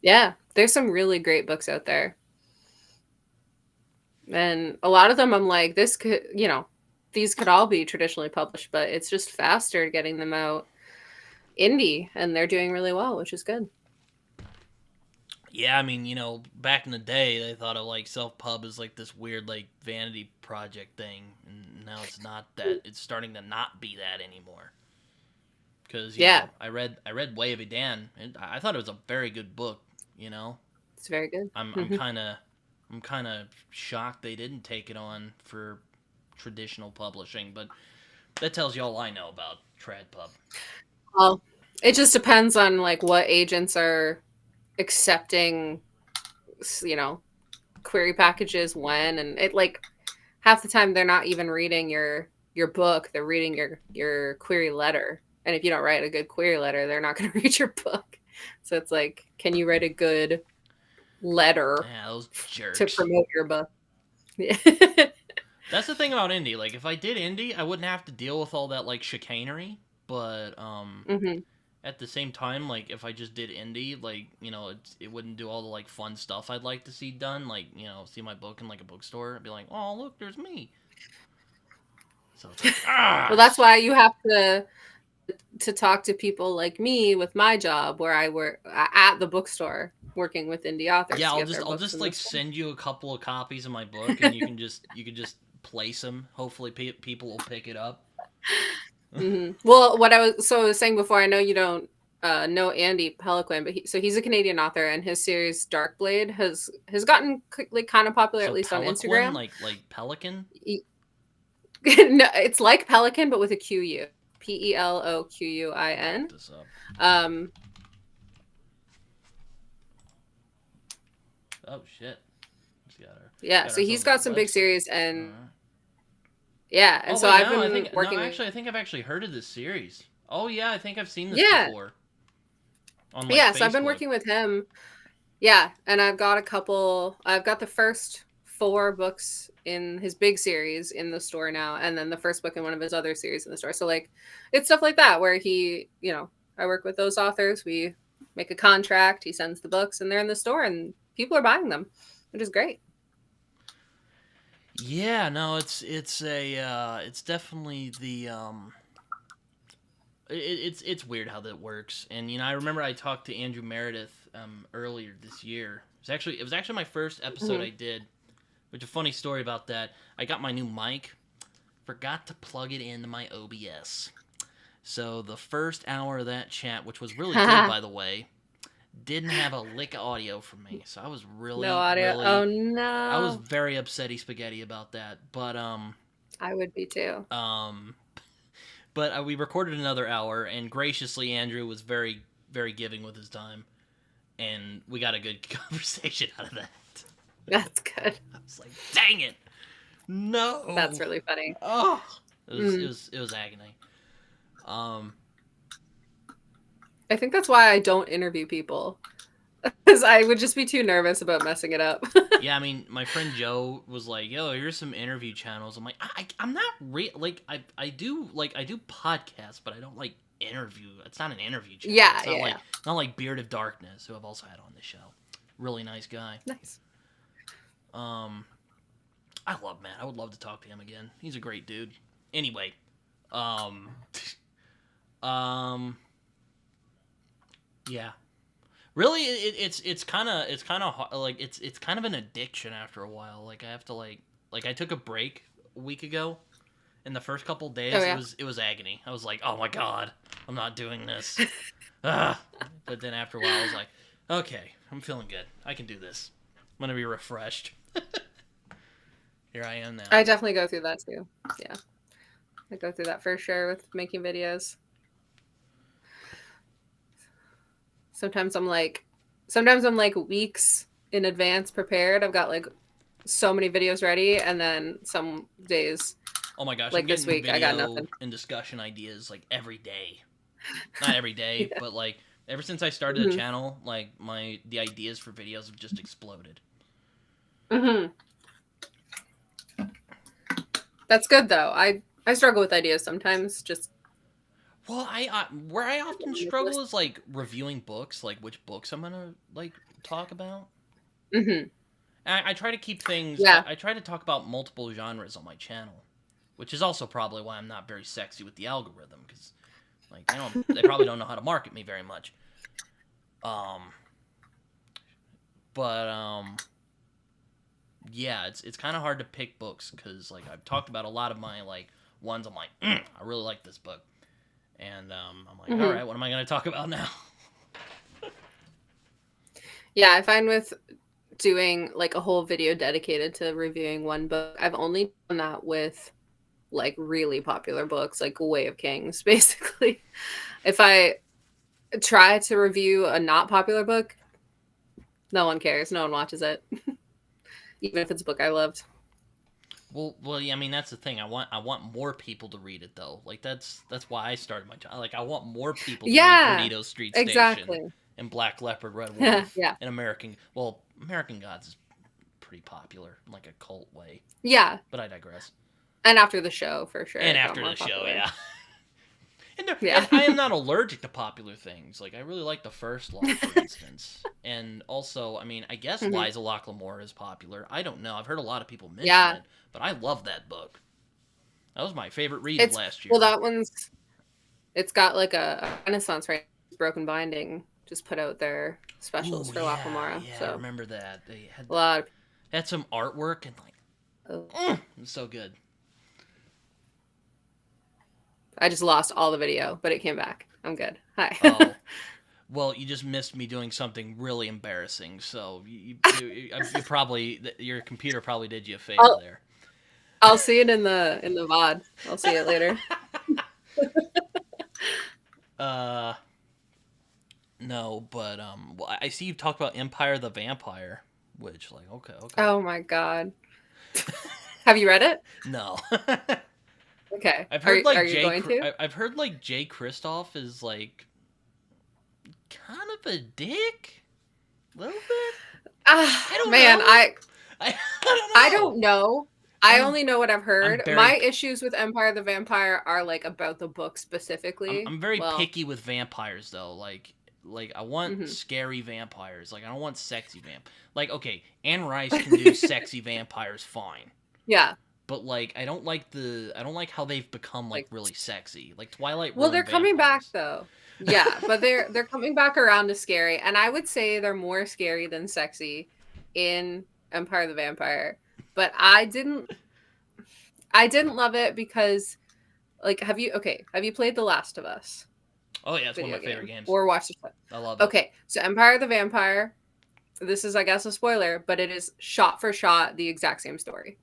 Yeah, there's some really great books out there. And a lot of them I'm like, this could, these could all be traditionally published, but it's just faster getting them out indie, and they're doing really well, which is good. Yeah, I mean, back in the day, they thought of like self-pub as like this weird like vanity project thing, and now it's not that. It's starting to not be that anymore. Because I read Way of Idan, and I thought it was a very good book. It's very good. I'm kind of shocked they didn't take it on for traditional publishing, but that tells you all I know about trad pub. Well, it just depends on like what agents are accepting, query packages when, and it like half the time they're not even reading your book, they're reading your query letter. And if you don't write a good query letter, they're not going to read your book. So it's like, can you write a good letter those jerks. to promote your book? That's the thing about indie. Like, if I did indie, I wouldn't have to deal with all that like chicanery. But at the same time, like if I just did indie, like it wouldn't do all the like fun stuff I'd like to see done. Like see my book in like a bookstore. I'd be like, oh look, there's me. So it's like, well, that's why you have to talk to people like me with my job, where I work at the bookstore working with indie authors. Yeah, I'll just like send you a couple of copies of my book, and you can just place them. Hopefully, people will pick it up. Mm-hmm. Well, what I was saying before, I know you don't know Andy Peliquin, but he's a Canadian author, and his series Darkblade has gotten like kind of popular, at least Peliquin, on Instagram. Like pelican. No, it's like pelican, but with a QU. Peloquin. Oh shit. Yeah, so he's got some big series, and so I've been working. No, actually, I think I've actually heard of this series. Oh yeah, I think I've seen this before. On Facebook. So I've been working with him. Yeah, and I've got the first 4 books in his big series in the store now, and then the first book in one of his other series in the store. So like, it's stuff like that where he, I work with those authors. We make a contract. He sends the books, and they're in the store, and people are buying them, which is great. Yeah, no, it's definitely the it's weird how that works. And I remember I talked to Andrew Meredith earlier this year. It was actually my first episode I did. Which, a funny story about that, I got my new mic, forgot to plug it into my OBS. So the first hour of that chat, which was really good, by the way, didn't have a lick of audio from me. So I was really, no audio. Oh no! I was very upsetty spaghetti about that. But I would be too. But we recorded another hour, and graciously Andrew was very, very giving with his time, and we got a good conversation out of that. That's good. I was like, dang it. No. That's really funny. Oh. It was agony. I think that's why I don't interview people. Because I would just be too nervous about messing it up. Yeah, I mean, my friend Joe was like, yo, here's some interview channels. I'm like, I'm not I do podcasts, but I don't like interview. It's not an interview channel. Yeah, it's not like Beard of Darkness, who I've also had on the show. Really nice guy. Nice. I love Matt. I would love to talk to him again. He's a great dude. Anyway, yeah. Really, it's kind of like it's kind of an addiction after a while. Like I have to like I took a break a week ago. In the first couple days, it was agony. I was like, oh my god, I'm not doing this. But then after a while, I was like, okay, I'm feeling good. I can do this. I'm gonna be refreshed. Here I am now. I definitely go through that too. Yeah, I go through that for sure with making videos. Sometimes I'm like weeks in advance prepared. I've got like so many videos ready, and then some days, Oh my gosh, I'm like this getting week, I got video nothing. and discussion ideas like every day. Not every day, Yeah. but like ever since I started the Hmm. channel, like the ideas for videos have just exploded. Hmm. That's good though. I struggle with ideas sometimes. Just Well, where I often struggle is like reviewing books, like which books I'm gonna like talk about. hmm And I try to keep things. yeah. I try to talk about multiple genres on my channel, which is also probably why I'm not very sexy with the algorithm, because like they probably don't know how to market me very much. Um, but yeah, it's kind of hard to pick books because like I've talked about a lot of my like ones. I'm like, I really like this book, and I'm like, all hmm right, what am I gonna talk about now? Yeah, I find with doing like a whole video dedicated to reviewing one book, I've only done that with like really popular books, like Way of Kings, basically. If I try to review a not popular book, no one cares. No one watches it, even if it's a book I loved. Well, yeah, I mean that's the thing. I want more people to read it though. Like that's why I started my channel. Like I want more people to read Yeah, Bonito Street Station exactly. and Black Leopard, Red Wolf Yeah. and American Gods is pretty popular in like a cult way. Yeah. But I digress. And after the show, for sure, And it got after more the show, popular. yeah. Yeah. And I am not allergic to popular things. Like I really like the First Law, for instance. And also, I mean, I guess Mhm. Liza Locklemore is popular. I don't know. I've heard a lot of people mention Yeah. it, but I love that book. That was my favorite read of It's last well, year. that one's it's got like a Renaissance, right? Broken Binding just put out their specials Ooh, for yeah, Lacrimora. yeah, I So remember that. They a lot had some artwork and like, of it was so good. I just lost all the video, but it came back. I'm good. Hi. Oh, well, you just missed me doing something really embarrassing. So you probably your computer probably did you a favor I'll there. I'll see it in the VOD. I'll see it later. uh, no, but well, I see you talked about Empire the Vampire, which like okay. Oh my god. Have you read it? No. Okay. I've Are heard like you going to? I've heard like Jay Kristoff is like kind of a dick, a little bit. I Ah, don't man, know. I I don't know. don't know. I I'm only know what I've I'm heard. very My issues with Empire the Vampire are like about the book specifically. I'm very Well, picky with vampires though. Like I want mhm. scary vampires. Like I don't want sexy Like okay, Anne Rice can do sexy vampires fine. Yeah, But like I don't like how they've become like like really sexy. Like Twilight well, they're ruined coming back vampires. though. Yeah, but they're coming back around to scary, and I would say they're more scary than sexy in Empire the Vampire. But I didn't love it because like have you played The Last of Us Oh yeah, it's one of video my favorite game games. or watched the show? I love it. Okay, so Empire the Vampire, this is I guess a spoiler, but it is shot for shot the exact same story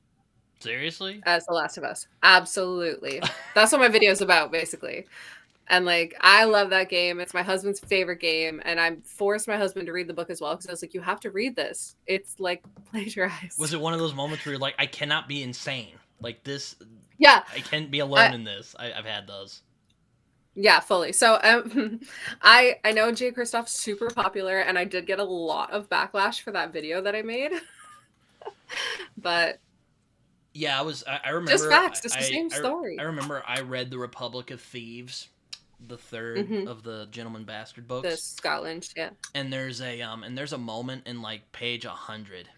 Seriously? as The Last of Us. Absolutely. That's what my video is about basically. And like I love that game. It's my husband's favorite game, and I forced my husband to read the book as well because I was like, you have to read this. It's like plagiarized. Was it one of those moments where you're like, I cannot be insane? Like this, Yeah, I can't be alone in this. I've had those. yeah, fully. So I know Jay Kristoff's super popular, and I did get a lot of backlash for that video that I made. But Yeah, I just remember. facts. It's the same I story. remember. I read the Republic of Thieves, the third Hmm. of the Gentleman Bastard The books, Scotland, yeah. and there's a moment in like page 100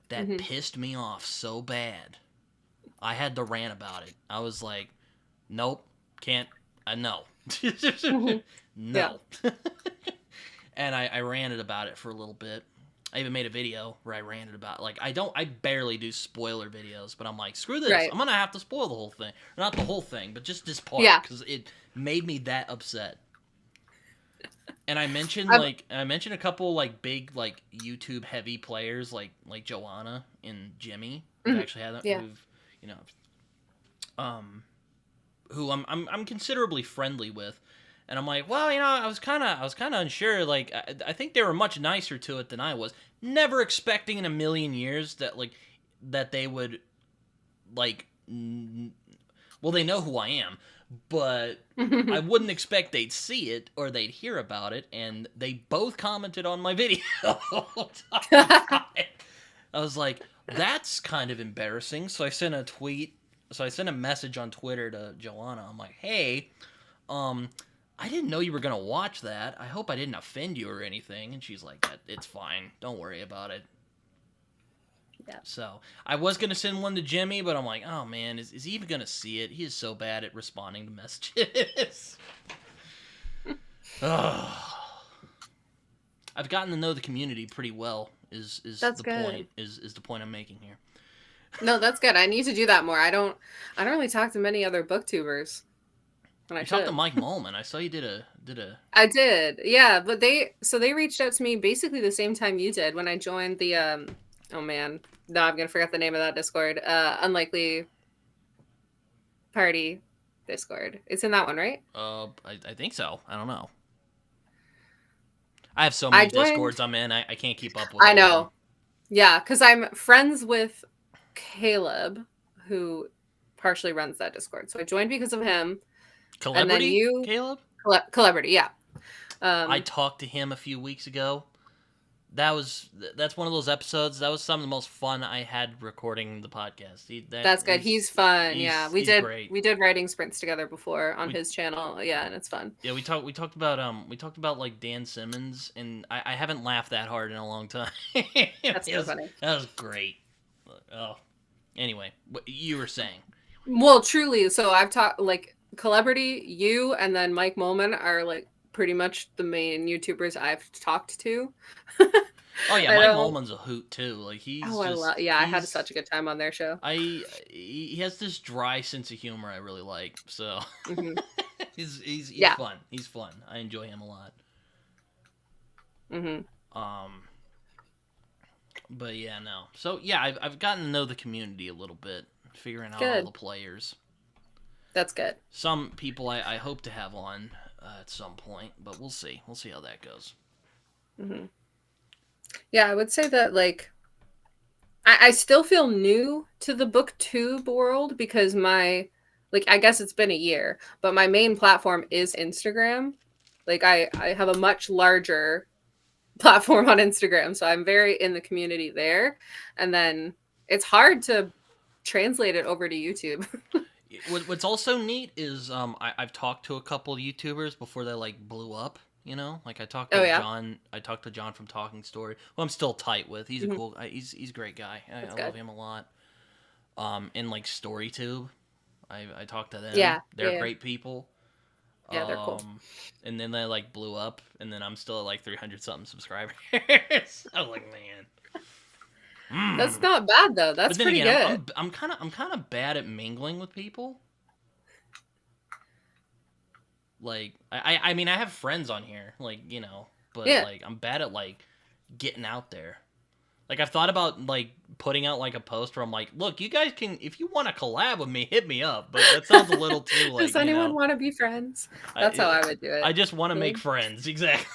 that Hmm. pissed me off so bad. I had to rant about it. I was like, nope, can't. No, Hmm. Yeah. no. And I ranted about it for a little bit. I even made a video where I ranted about like I barely do spoiler videos, but I'm like screw this. Right. I'm gonna have to spoil the whole thing, not the whole thing, but just this part Yeah. because it made me that upset. And I mentioned I'm, a couple like big like YouTube heavy players like Joanna and Jimmy who mhm. actually had Yeah. who've um who I'm considerably friendly with, And I'm like, well, I was kind of unsure. Like, I think they were much nicer to it than I was. Never expecting in a million years that that they would like. Well, they know who I am, but I wouldn't expect they'd see it or they'd hear about it. And they both commented on my video. I was like, that's kind of embarrassing. So I sent a tweet. So I sent a message on Twitter to Joanna. I'm like, hey, I didn't know you were gonna watch that. I hope I didn't offend you or anything. And she's like, it's fine. Don't worry about it. Yeah. So I was gonna send one to Jimmy, but I'm like, oh man, is he even gonna see it? He is so bad at responding to messages. I've gotten to know the community pretty well. Is That's the good. point? Is the point I'm making here? No, that's good. I need to do that more. I don't really talk to many other booktubers. And I talked to should. Mike Molman. I saw you did a. I did. Yeah, but they reached out to me basically the same time you did when I joined the oh man. No, I'm going to forget the name of that Discord. Unlikely Party Discord. It's in that one, right? I think so. I don't know. I have so many Discords I'm in. I can't keep up with. I know. All of them. Yeah, because I'm friends with Caleb, who partially runs that Discord. So I joined because of him. Celebrity? And then you, Caleb? Celebrity, yeah. I talked to him a few weeks ago. That's one of those episodes. That was some of the most fun I had recording the podcast. That's good. He's fun. We did great. We did writing sprints together before on his channel. Yeah, and it's fun. Yeah, we talked about like Dan Simmons, and I haven't laughed that hard in a long time. That's so funny. That was great. Oh, anyway, what you were saying? Well, truly. So I've talked like Celebrity, you, and then Mike Molman are like pretty much the main YouTubers I've talked to. Oh yeah, Mike Molman's a hoot too. Like he's. Oh, I had such a good time on their show. He has this dry sense of humor I really like. So he's fun. He's fun. I enjoy him a lot. But yeah, no. So yeah, I've gotten to know the community a little bit, figuring out all the players. That's good. Some people I hope to have on at some point, but we'll see. We'll see how that goes. Yeah, I would say that like I still feel new to the booktube world because I guess it's been a year, but my main platform is Instagram. Like I have a much larger platform on Instagram, so I'm very in the community there. And then it's hard to translate it over to YouTube. What's also neat is I've talked to a couple of YouTubers before they like blew up. Like I talked to John. I talked to John from Talking Story, who I'm still tight with. He's a cool. He's a great guy. I love him a lot. And like StoryTube, I talked to them. Yeah, they're great people. Yeah, they're cool. And then they like blew up, and then I'm still at like 300 something subscribers. I was like, man, that's not bad though. That's pretty good. I'm kind of bad at mingling with people. Like I mean I have friends on here, like, but like I'm bad at like getting out there. Like I've thought about like putting out like a post where I'm like, look, you guys can, if you want to collab with me, hit me up. But that sounds a little too like. Does anyone want to be friends? That's how I would do it. I just want to make friends, exactly.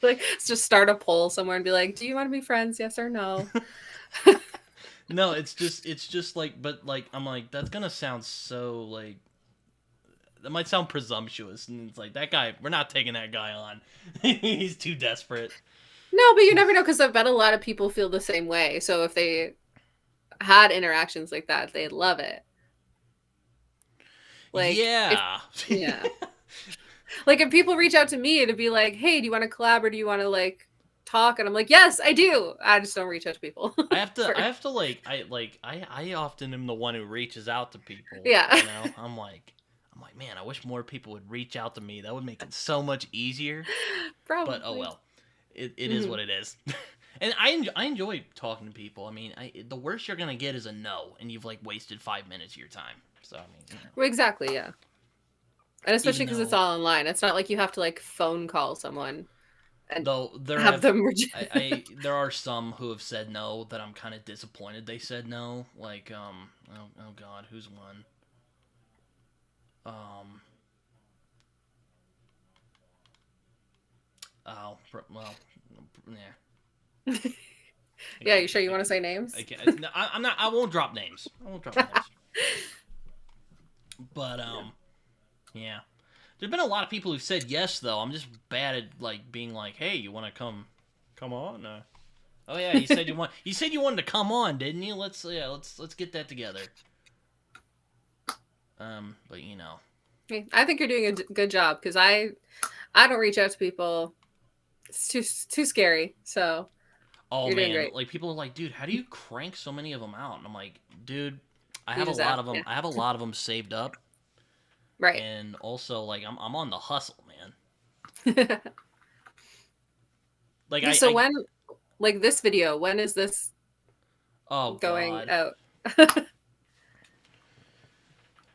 Like just start a poll somewhere and be like, do you want to be friends? Yes or no? No, it's just like, but like I'm like, that's gonna sound so like. That might sound presumptuous, and it's like, that guy, we're not taking that guy on. He's too desperate. No, but you never know, because I bet a lot of people feel the same way. So if they had interactions like that, they'd love it. Like, yeah. Like, if people reach out to me to be like, hey, do you want to collab or do you want to, like, talk? And I'm like, yes, I do. I just don't reach out to people. I often am the one who reaches out to people. Yeah. I'm like, man, I wish more people would reach out to me. That would make it so much easier. Probably. But, oh well. It is what it is. And I enjoy talking to people. I mean, the worst you're going to get is a no, and you've, like, wasted 5 minutes of your time. So, I mean, Well, exactly, yeah. And especially because it's all online. It's not like you have to, like, phone call someone and them reject. There are some who have said no that I'm kind of disappointed they said no. Like, oh God, who's one? Oh, well, yeah. Yeah, you sure you want to say names? No, I'm not. I won't drop names. But yeah. There's been a lot of people who've said yes, though. I'm just bad at like being like, "Hey, you want to come on?" Oh yeah, you said you wanted to come on, didn't you? Let's get that together. But you know, I think you're doing a good job because I don't reach out to people. It's too scary. So oh you're doing man, great. like people are like, "Dude, how do you crank so many of them out?" And I'm like, "Dude, I You have a just lot have, of them. yeah. I have a lot of them saved up, Right. and also like I'm on the hustle, man. Like So I when, like this video, when is this oh going god, out?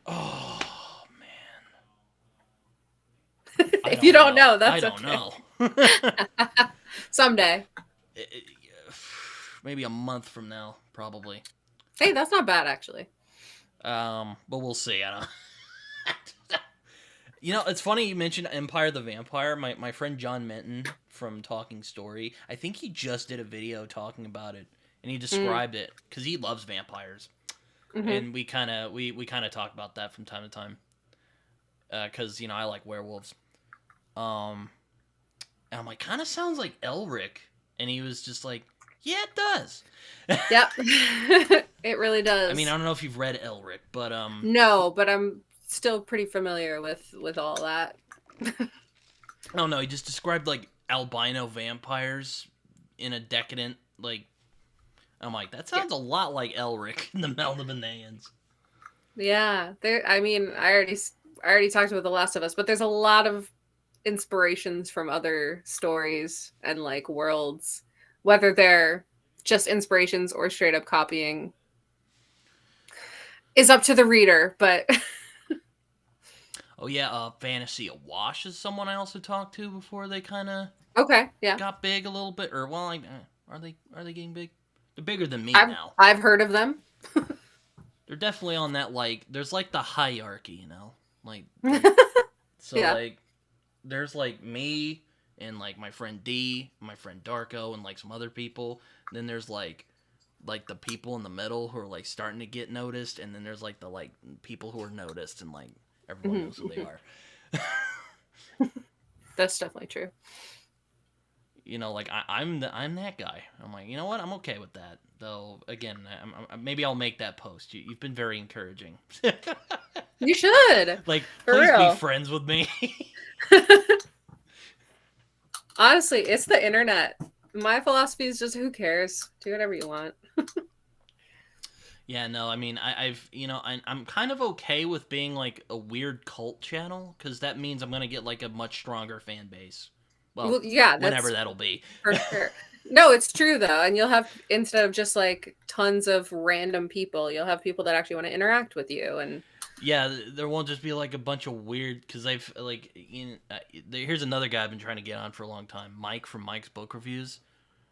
oh man, If you don't know, I that's don't okay. know. Someday. Maybe a month from now, probably. Hey, that's not bad actually. But we'll see. I don't. You know, it's funny you mentioned Empire the Vampire. My friend John Menton from Talking Story, I think he just did a video talking about it, and he described it because he loves vampires, and we kind of talk about that from time to time, because you know I like werewolves, and I'm like, kind of sounds like Elric, and he was just like, yeah, it does. Yep. It really does. I mean, I don't know if you've read Elric, but no, but I'm still pretty familiar with all that. I don't know. He just described like albino vampires in a decadent like. I'm like, that sounds a lot like Elric in the Melnibonéans. Yeah, there. I mean, I already talked about The Last of Us, but there's a lot of inspirations from other stories and like worlds, whether they're just inspirations or straight up copying, is up to the reader. But Oh yeah, Fantasy Awash is someone I also talked to before they kind of okay, yeah, got big a little bit, or well, like, are they getting big? They're bigger than me now. I've heard of them. They're definitely on that like. There's like the hierarchy, you know, like so Yeah. like there's like me and like my friend D, my friend Darko, and like some other people. And then there's like the people in the middle who are like starting to get noticed, and then there's like the like people who are noticed, and like everyone knows who they are. That's definitely true. You know, like I'm that guy. I'm like, you know what? I'm okay with that. Though again, maybe I'll make that post. You've been very encouraging. You should. Like, For please real. be friends with me. Honestly, it's the internet. My philosophy is just who cares? Do whatever you want. Yeah, no, I mean, I've, you know, I'm kind of okay with being like a weird cult channel because that means I'm gonna get like a much stronger fan base. Well, yeah, whenever that'll be. For sure. No, it's true though, and you'll have, instead of just like tons of random people, you'll have people that actually want to interact with you. And yeah, there won't just be like a bunch of weird, because I've like, here's another guy I've been trying to get on for a long time, Mike from Mike's Book Reviews.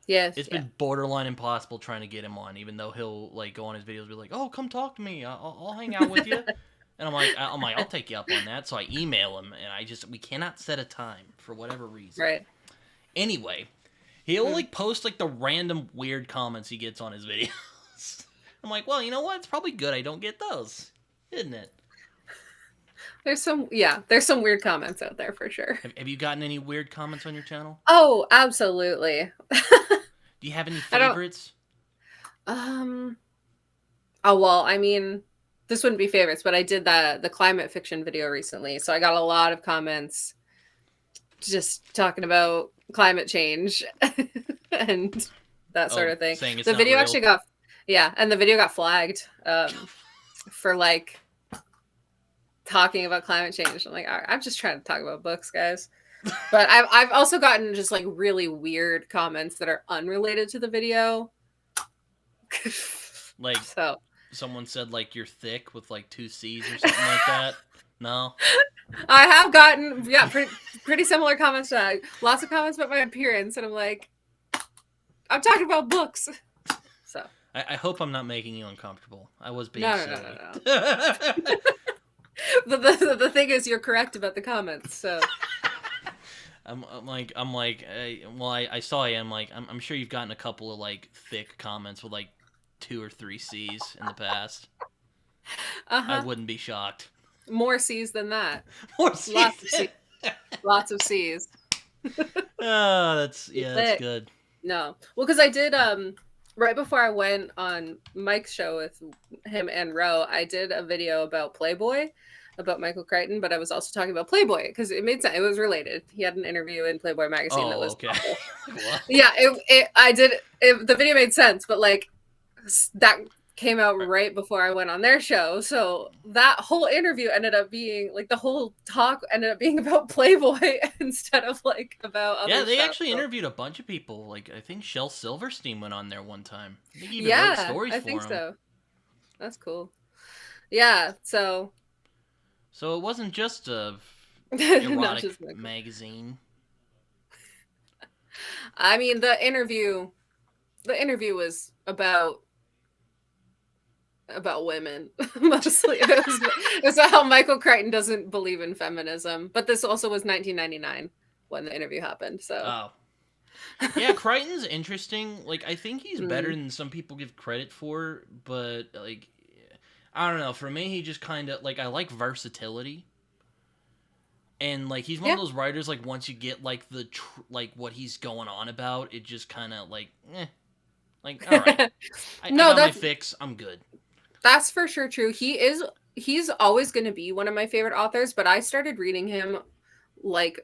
yes, It's been borderline impossible trying to get him on, even though he'll like go on his videos and be like, "Oh, come talk to me. I'll hang out with you." And I'm like, I'll take you up on that. So I email him, and we cannot set a time for whatever reason. right. Anyway, he'll like post like the random weird comments he gets on his videos. I'm like, well, you know what? It's probably good I don't get those, isn't it? There's some weird comments out there for sure. Have you gotten any weird comments on your channel? Oh, absolutely. Do you have any favorites? Oh well, I mean, this wouldn't be favorites, but I did the climate fiction video recently, so I got a lot of comments just talking about climate change and that sort of thing. Saying it's The video not real. actually got, and the video got flagged for like talking about climate change. I'm like, all right, I'm just trying to talk about books, guys. But I've also gotten just like really weird comments that are unrelated to the video. Like, so someone said like you're thick with like 2 C's or something like that. No. I have gotten pretty similar comments to that. Lots of comments about my appearance, and I'm like, I'm talking about books. So I hope I'm not making you uncomfortable. I was being silly. No. The thing is, you're correct about the comments. So I saw you. I'm sure you've gotten a couple of like thick comments with like 2 or 3 C's in the past. I Uh-huh. wouldn't be shocked. More C's than that. More Lots of C's. C's. Lots of C's. Oh, that's Thick. good. No. Well, because I did right before I went on Mike's show with him and Ro, I did a video about Playboy, about Michael Crichton, but I was also talking about Playboy because it made sense. It was related. He had an interview in Playboy magazine that Oh, was okay. awful. What? Yeah, the video made sense, but like that came out right before I went on their show. So that whole interview ended up being like the whole talk ended up being about Playboy instead of like about other Yeah, they stuff. actually So, interviewed a bunch of people. Like I think Shel Silverstein went on there one time. I think he even wrote yeah, stories I for think him. so. That's cool. Yeah, so So it wasn't just a not erotic just Michael. magazine. I mean, the interview was about women mostly. It was about how Michael Crichton doesn't believe in feminism, but this also was 1999 when the interview happened. So, Oh. Yeah, Crichton's interesting. Like, I think he's better mm. than some people give credit for, but, like, I don't know. For me, he just kind of, like, I like versatility. And, like, he's one Yeah. of those writers, like, once you get, like, like, what he's going on about, it just kind of, like, Like, all right. I No, got my fix. I'm good. that's for sure true. He's always going to be one of my favorite authors, but I started reading him like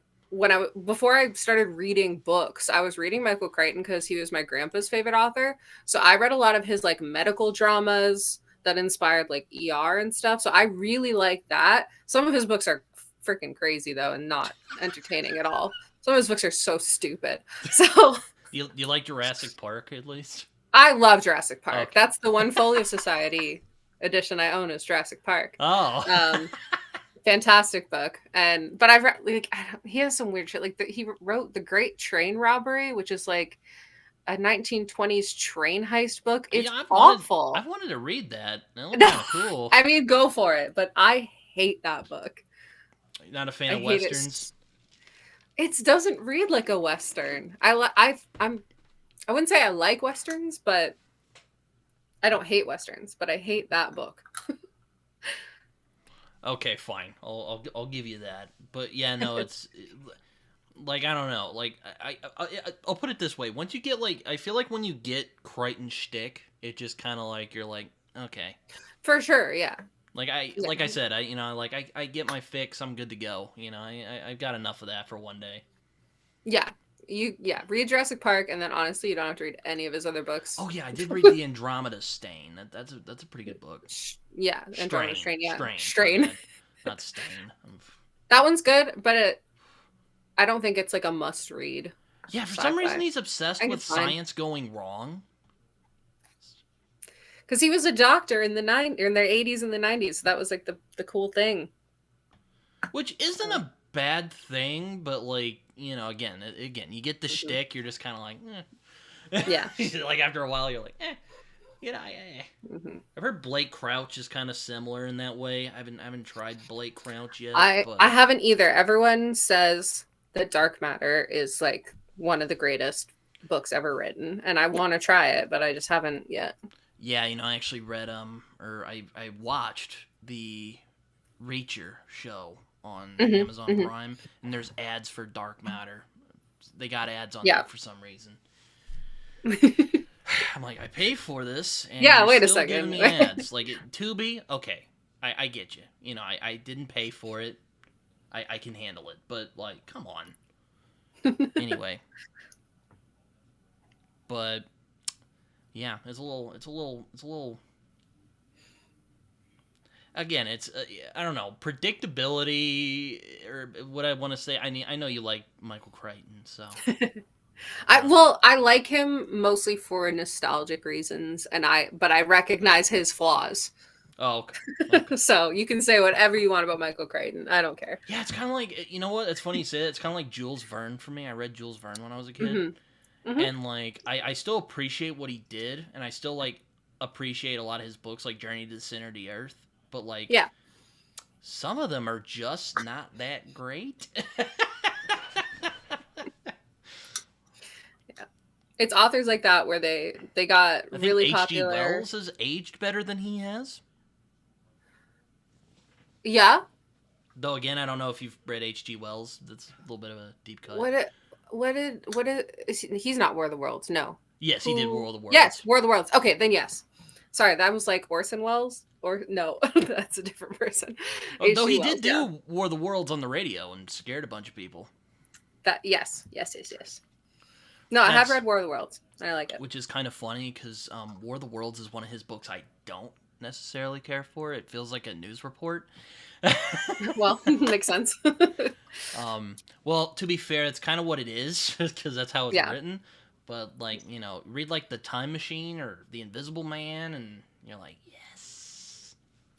before I started reading books. I was reading Michael Crichton because he was my grandpa's favorite author. So I read a lot of his like medical dramas that inspired like ER and stuff. So I really like that. Some of his books are freaking crazy though and not entertaining at all. Some of his books are so stupid. So You like Jurassic Park, at least? I love Jurassic Park. Okay. That's the one Folio Society edition I own is Jurassic Park. Oh. Fantastic book. But I've read like he has some weird shit. Like he wrote The Great Train Robbery, which is like a 1920s train heist book. It's awful. I've wanted to read that. That looks kind of cool. I mean, go for it. But I hate that book. You're not a fan of hate westerns? It doesn't read like a western. I wouldn't say I like westerns, but I don't hate westerns. But I hate that book. Okay, fine. I'll give you that. But yeah, no, it's like I don't know. Like I'll put it this way: once you get like, I feel like when you get Crichton shtick, it just kind of like you're like, okay, for sure, yeah. Like I said, I get my fix. I'm good to go. I've got enough of that for one day. Yeah. Read Jurassic Park, and then honestly, you don't have to read any of his other books. Oh yeah, I did read the Andromeda Stain. That's a pretty good book. Yeah, Andromeda Strain. Yeah, Strain. Not Stain. That one's good, but I don't think it's like a must read. Yeah, for some reason he's obsessed with science going wrong. Because he was a doctor in the 80s and the 90s. So that was like the cool thing. Which isn't a bad thing, but like, again, you get the shtick, you're just kind of like, Yeah. Like after a while, you're like, I've heard Blake Crouch is kind of similar in that way. I haven't tried Blake Crouch yet. I haven't either. Everyone says that Dark Matter is like one of the greatest books ever written, and I want to try it, but I just haven't yet. Yeah, I actually read or I watched the Reacher show on Amazon Prime, and there's ads for Dark Matter. They got ads on there for some reason. I'm like, I pay for this, and wait a second, giving me ads. Like Tubi, okay, I get you. I didn't pay for it. I can handle it, but like, come on. Anyway, but yeah, it's a little. Again, it's I don't know, predictability, or what I want to say. I know you like Michael Crichton, so. I like him mostly for nostalgic reasons, but I recognize his flaws. Oh, okay. So you can say whatever you want about Michael Crichton. I don't care. Yeah, it's kind of like, you know what? It's funny you say it. It's kind of like Jules Verne for me. I read Jules Verne when I was a kid, and like I still appreciate what he did, and I still like appreciate a lot of his books, like Journey to the Center of the Earth. But like, some of them are just not that great. It's authors like that where they got I think really H.G. popular. Wells has aged better than he has. Yeah. Though again, I don't know if you've read H.G. Wells. That's a little bit of a deep cut. He's not War of the Worlds, no. Yes, he did War of the Yes, Worlds. War of the Worlds. Okay, then yes. Sorry, that was like Orson Welles, or no, that's a different person. Though H.G. he Wells, did yeah. do War of the Worlds on the radio and scared a bunch of people. That yes. No, I have read War of the Worlds. I like it. Which is kind of funny because War of the Worlds is one of his books I don't necessarily care for. It feels like a news report. Well, makes sense. Well, to be fair, it's kind of what it is because that's how it's Yeah. written. But like, read like The Time Machine or The Invisible Man, and you're like, yes.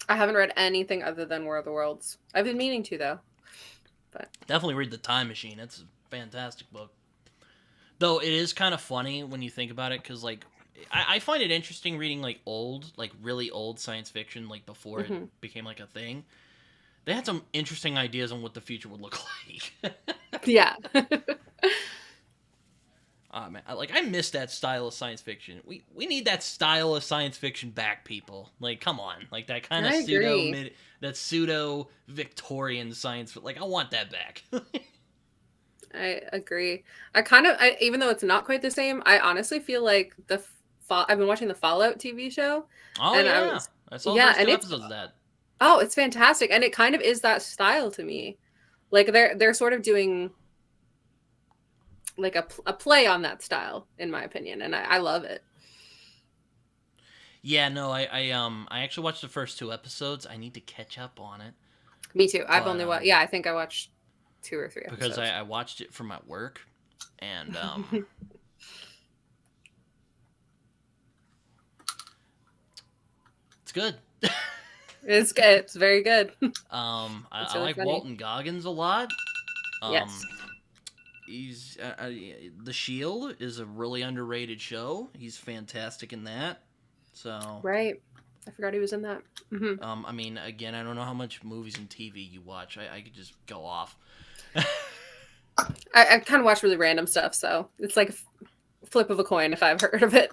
I haven't read anything other than War of the Worlds. I've been meaning to though. But definitely read The Time Machine. It's a fantastic book. Though it is kind of funny when you think about it, because like I find it interesting reading like old, like really old science fiction, like before it became like a thing. They had some interesting ideas on what the future would look like. yeah. Man, I miss that style of science fiction. We need that style of science fiction back, people. Like, come on, like that kind of pseudo Victorian science. Like, I want that back. I agree. Even though it's not quite the same, I honestly feel like I've been watching the Fallout TV show. Oh and yeah, I saw the first two episodes of that. Oh, it's fantastic, and it kind of is that style to me. Like they're sort of doing like a play on that style, in my opinion, and I love it. Yeah, no, I actually watched the first two episodes. I need to catch up on it. Me too. I've only watched. Yeah, I think I watched 2 or 3 episodes. Because I watched it from at work, and it's good. It's good. It's very good. I like funny. Walton Goggins a lot. Yes. He's The Shield is a really underrated show. He's fantastic in that. So right. I forgot he was in that. Mm-hmm. I mean, again, I don't know how much movies and TV you watch. I could just go off. I kind of watch really random stuff, so it's like a flip of a coin if I've heard of it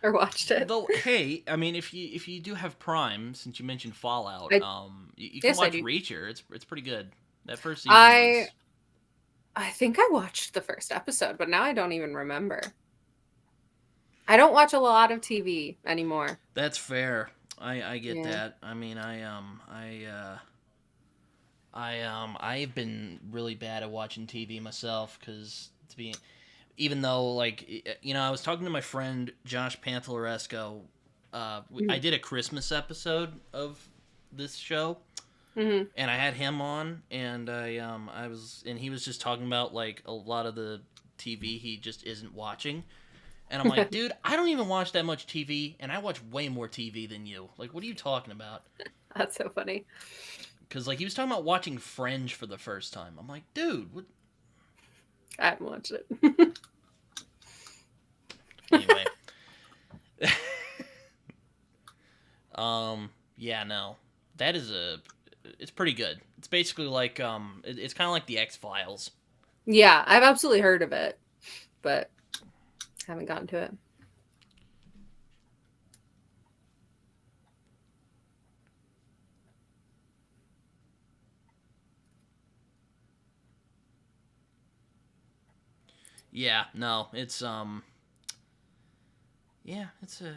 or watched it. Though, hey, I mean, if you do have Prime, since you mentioned Fallout, you can watch Reacher. It's pretty good. That first season I think I watched the first episode, but now I don't even remember. I don't watch a lot of TV anymore. That's fair. I get that. I mean, I've been really bad at watching TV myself because even though like I was talking to my friend Josh Panthaloresco. I did a Christmas episode of this show. Mm-hmm. And I had him on, and he was just talking about like a lot of the TV he just isn't watching, and I'm like, dude, I don't even watch that much TV, and I watch way more TV than you. Like, what are you talking about? That's so funny. Because like he was talking about watching Fringe for the first time. I'm like, dude, what? I haven't watched it. Anyway, yeah, no, that is it's pretty good. It's basically like it's kind of like the X-Files. Yeah, I've absolutely heard of it, but haven't gotten to it. Yeah, no, it's yeah, it's a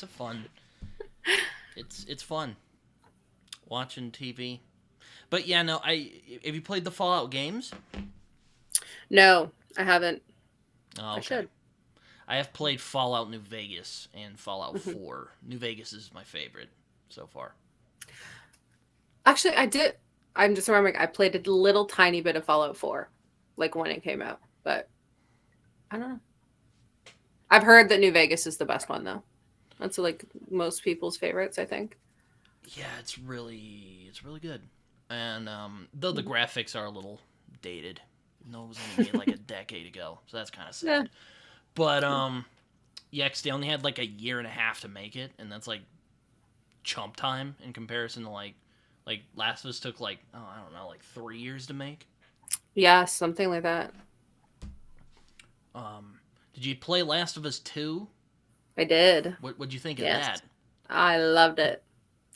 fun. It's fun watching TV. But yeah, no, have you played the Fallout games? No, I haven't. Oh, okay. I should. I have played Fallout New Vegas and Fallout 4. New Vegas is my favorite so far. Actually, I did. I'm just remembering I played a little tiny bit of Fallout 4, like when it came out, but I don't know. I've heard that New Vegas is the best one though. That's like most people's favorites, I think. Yeah, it's really good. And though the graphics are a little dated. No, it was only made like a decade ago, so that's kind of sad. Yeah. But yeah, cause they only had like a year and a half to make it, and that's like chump time in comparison to like Last of Us took I don't know, like 3 years to make. Yeah, something like that. Did you play Last of Us 2? I did. What'd you think of Yes. that? I loved it.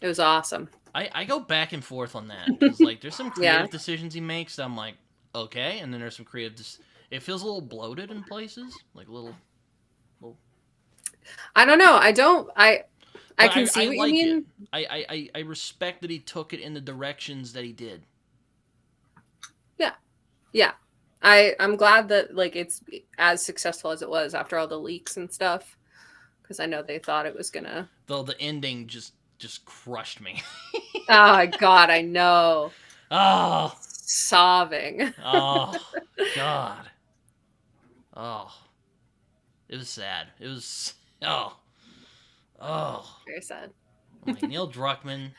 It was awesome. I go back and forth on that because like there's some Yeah. creative decisions he makes that I'm like okay, and then there's some creative. It feels a little bloated in places, like a little. I don't know. I can see I what you like it. mean. I respect that he took it in the directions that he did. Yeah. Yeah. I'm glad that like it's as successful as it was after all the leaks and stuff, because I know they thought it was gonna. Though the ending just crushed me. Oh God, I know. Oh, Sobbing. oh, God. Oh, it was sad. It was oh. Very sad. I'm like, Neil Druckmann,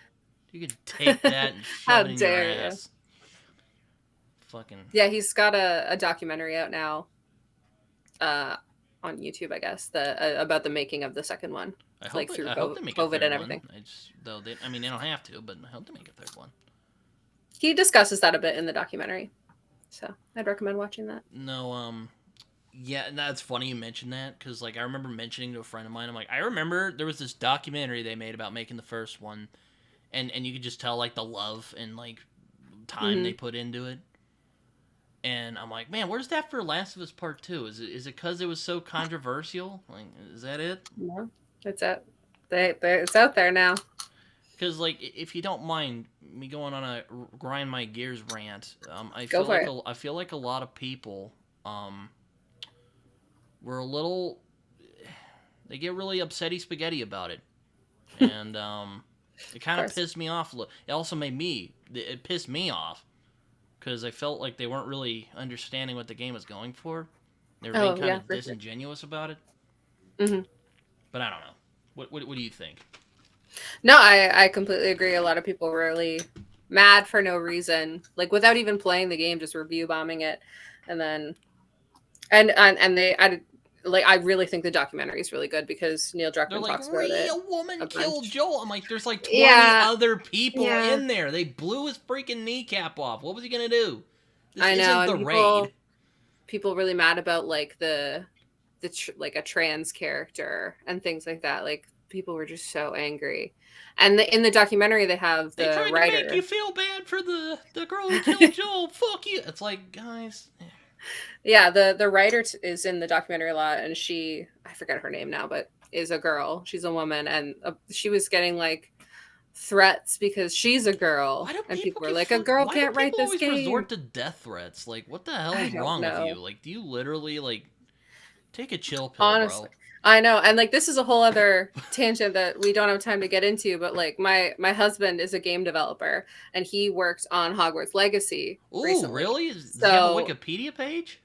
you could take that and How shove it in your dare you? ass. Fucking. Yeah, he's got a documentary out now, on YouTube, I guess, about the making of the second one, I like hope through they make a COVID third and one. everything. I mean they don't have to, but I hope they make a third one. He discusses that a bit in the documentary, so I'd recommend watching that. No, yeah, and that's funny you mentioned that because like I remember mentioning to a friend of mine, I'm like, I remember there was this documentary they made about making the first one, and you could just tell like the love and like time they put into it. And I'm like, man, where's that for Last of Us Part 2? Is it because it was so controversial? Like, is that it? No, it's out. It's out there now. Because, like, if you don't mind me going on a grind my gears rant, Go for it. I feel like a lot of people, were a little, they get really upsetty spaghetti about it, and it kind of pissed me off. It also it pissed me off because I felt like they weren't really understanding what the game was going for. They were being kind of disingenuous about it. Mm-hmm. But I don't know. What do you think? No, I completely agree. A lot of people were really mad for no reason, like without even playing the game, just review bombing it, and then I really think the documentary is really good because Neil Druckmann talks about it. A woman killed Joel. I'm like, there's like 20 other people in there. They blew his freaking kneecap off. What was he gonna do? This isn't the raid. People really mad about like like a trans character and things like that. Like people were just so angry. And in the documentary, they have the tried writer. to make you feel bad for the girl who killed Joel. Fuck you. It's like, guys. Yeah, the writer is in the documentary a lot, and I forget her name now, but is a girl. She's a woman, and she was getting like threats because she's a girl, and people were like, "A girl can't write this game." Resort to death threats. Like, what the hell is wrong with you? Like, do you literally like take a chill pill, honestly, bro? I know, and like this is a whole other tangent that we don't have time to get into, but like my husband is a game developer, and he worked on Hogwarts Legacy. Ooh, really? Does he have a Wikipedia page?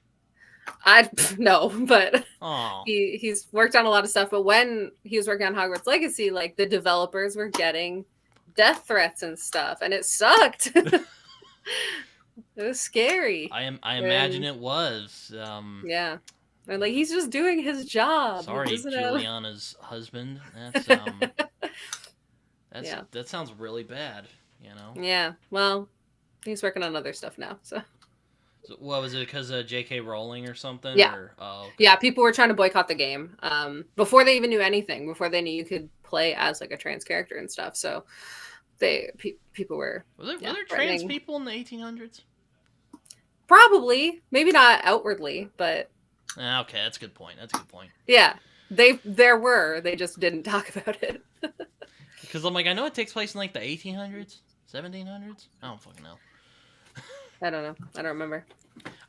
I no, but oh. he's worked on a lot of stuff. But when he was working on Hogwarts Legacy, like the developers were getting death threats and stuff, and it sucked. It was scary. I imagine it was. Yeah, and like he's just doing his job. Sorry, Julianna's husband. That sounds really bad. You know. Yeah. Well, he's working on other stuff now. So what was it? Because of J.K. Rowling or something? Yeah. Okay. Yeah. People were trying to boycott the game before they even knew anything. Before they knew you could play as like a trans character and stuff. So people were. Were there trans people in the 1800s? Probably, maybe not outwardly, but. Okay, that's a good point. Yeah, there were. They just didn't talk about it. Because I'm like, I know it takes place in like the 1800s, 1700s. I don't fucking know. I don't know. I don't remember.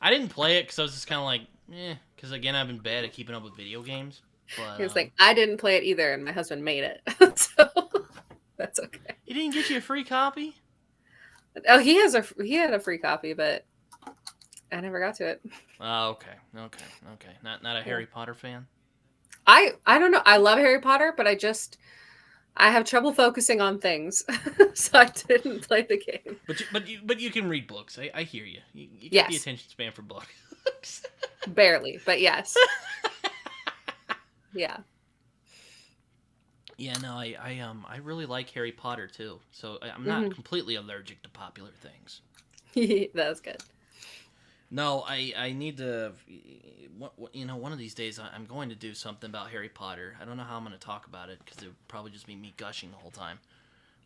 I didn't play it because I was just kind of like, because again, I've been bad at keeping up with video games. But he was like, I didn't play it either, and my husband made it, so that's okay. He didn't get you a free copy? Oh, he had a free copy, but I never got to it. Oh, okay. Not a Harry Potter fan? I don't know. I love Harry Potter, but I have trouble focusing on things, so I didn't play the game. But you can read books. I hear you. You get the attention span for books. Barely, but yes. Yeah. Yeah, no, I really like Harry Potter too. So I'm not completely allergic to popular things. That's good. No, I need to. One of these days I'm going to do something about Harry Potter. I don't know how I'm going to talk about it because it would probably just be me gushing the whole time.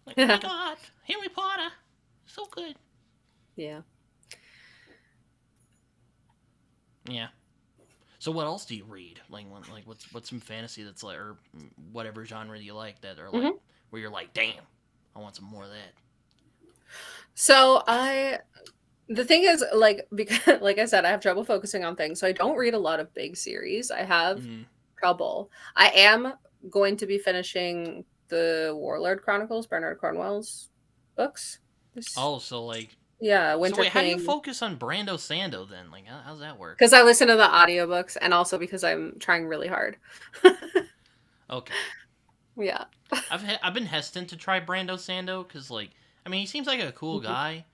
Like, oh my god, Harry Potter, so good. Yeah. Yeah. So what else do you read? Like what's some fantasy that's like, or whatever genre you like that are like Hmm. where you're like, damn, I want some more of that. So the thing is, like, because like I said, I have trouble focusing on things, so I don't read a lot of big series. I have Mm. trouble. I am going to be finishing the Warlord Chronicles, Bernard Cornwell's books. This, Oh, so like, yeah, so Winter wait, how do you King. focus on Brando Sando then? Like, how's that work? Because I listen to the audiobooks and also because I'm trying really hard. Okay, Yeah. I've been hesitant to try Brando Sando because like, I mean, he seems like a cool Hmm. guy,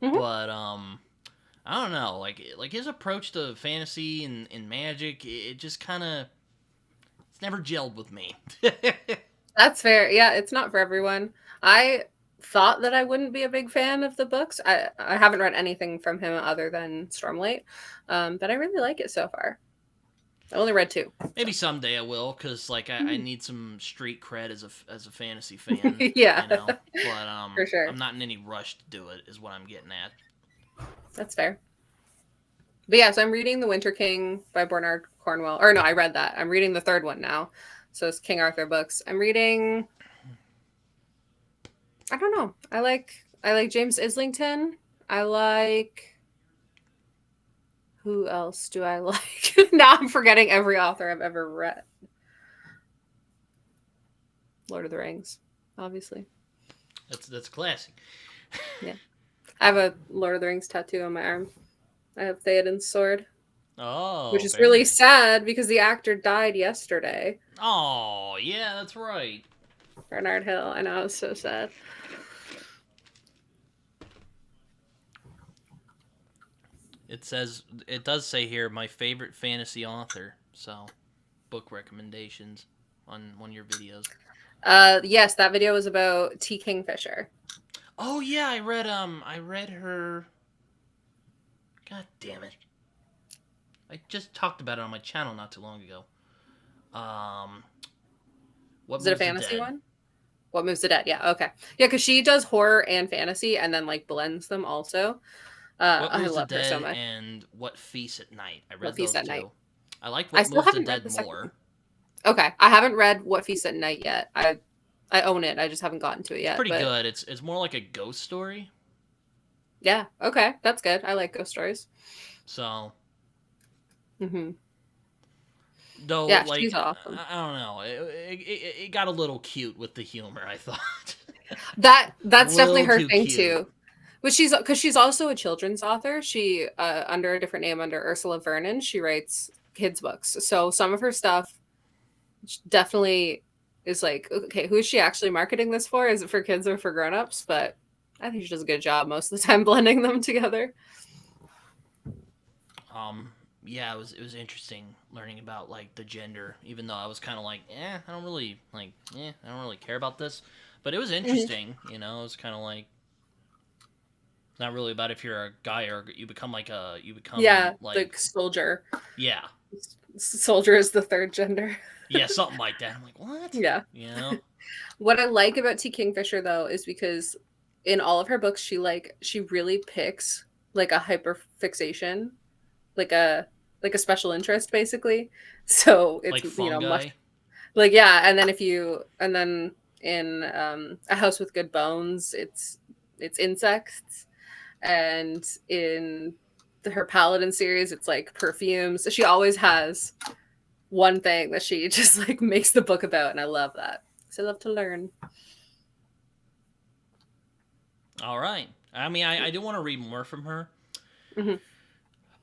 Hmm. but I don't know, like his approach to fantasy and magic, it just kind of it's never gelled with me. That's fair. Yeah, it's not for everyone. I thought that I wouldn't be a big fan of the books. I haven't read anything from him other than Stormlight, but I really like it so far. I only read two. Maybe someday I will, cause like I So. need some street cred as a fantasy fan, Yeah, you know. But for sure. I'm not in any rush to do it. Is what I'm getting at. That's fair. But yeah, so I'm reading The Winter King by Bernard Cornwell. Or no, I read that. I'm reading the third one now. So it's King Arthur books. I'm reading. I don't know. I like James Islington. I like. Who else do I like? Now I'm forgetting every author I've ever read. Lord of the Rings, obviously. That's classic. Yeah. I have a Lord of the Rings tattoo on my arm. I have Theoden's sword, which Oh, is very really nice. sad because the actor died yesterday. Oh, yeah, that's right. Bernard Hill. I know, it's so sad. It does say here my favorite fantasy author. So, book recommendations on one of your videos. Yes, that video was about T. Kingfisher. Oh yeah, I read her. God damn it! I just talked about it on my channel not too long ago. Um, What Is it a Moves the fantasy Dead? one? What Moves the Dead? Yeah, okay. Yeah, because she does horror and fantasy and then like blends them also. What I Moves the love her so Dead much. and What Feasts at Night. I What read Feast those at Night? two. I like I What still Moves the haven't read Dead the second one. more. Okay, I haven't read What Feast at Night yet. I own it. I just haven't gotten to it It's yet. pretty But good. It's more like a ghost story. yeah, okay, that's good. I like ghost stories. So Hmm. though, Yeah, like she's awesome. I don't know, it got a little cute with the humor. I thought a That's definitely little her too thing cute. too. But she's also a children's author. She under a different name under Ursula Vernon, she writes kids books. So some of her stuff definitely is like, okay, who is she actually marketing this for? Is it for kids or for grown-ups? But I think she does a good job most of the time blending them together. Um, yeah, it was interesting learning about like the gender, even though I was kind of like, I don't really care about this, but it was Mhm. interesting. It was kind of like it's not really about if you're a guy or you become Yeah, like like soldier. yeah, Soldier is the third gender. yeah, something like that. I'm like, what? Yeah. You know? What I like about T. Kingfisher though is because in all of her books she really picks like a hyper fixation, like a special interest basically. So it's Like much fungi. like yeah, and then in A House with Good Bones, it's insects, and in her Paladin series, it's like perfumes. So she always has one thing that she just like makes the book about, and I love that. So I love to learn. All right. I mean, I do want to read more from her, Hmm.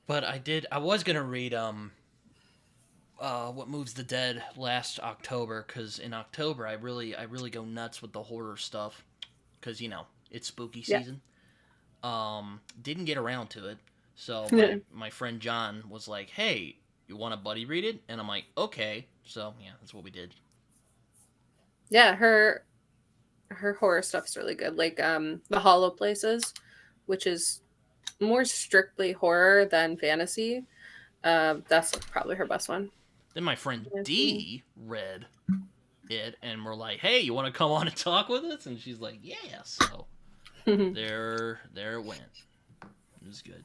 but I was gonna read What Moves the Dead last October because in October I really go nuts with the horror stuff because it's spooky Yeah. season. Didn't get around to it, so my friend John was like, "Hey, you want a buddy read it?" And I'm like, "Okay." So yeah, that's what we did. Yeah, her horror stuff's really good. Like The Hollow Places, which is more strictly horror than fantasy. That's probably her best one. Then my friend D read it, and we're like, "Hey, you want to come on and talk with us?" And she's like, "Yeah." So there it went. It was good.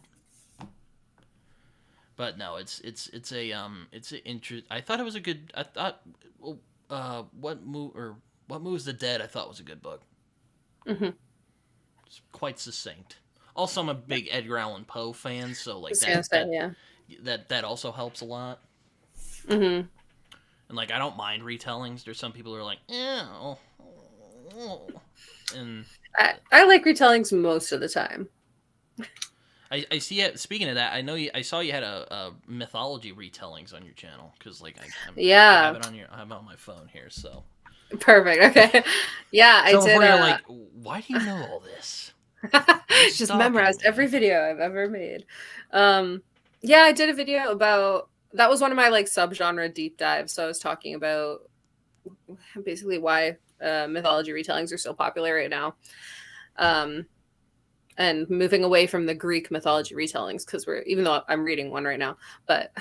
But no, it's an interest. I thought it was a good. I thought, what moves the dead? I thought was a good book. Mm-hmm. It's quite succinct. Also, I'm a big Edgar Allan Poe fan, so like that also helps a lot. Mm-hmm. And like, I don't mind retellings. There's some people who are like, "Ew," and I like retellings most of the time. I see it. Speaking of that, I saw you had a mythology retellings on your channel because like I have it I have it on my phone here. So perfect. Okay, yeah, so I did. You're like, why do you know all this? Just memorized every video I've ever made. Yeah, I did a video about that. Was one of my like subgenre deep dives. So I was talking about basically why mythology retellings are so popular right now. And moving away from the Greek mythology retellings because even though I'm reading one right now, but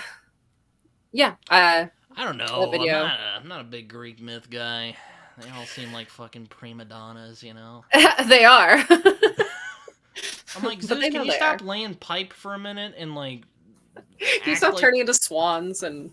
yeah, I don't know. I'm not a big Greek myth guy. They all seem like fucking prima donnas, you know. They are. I'm like, Zeus, can you stop laying pipe for a minute and like? Can you stop turning into swans and?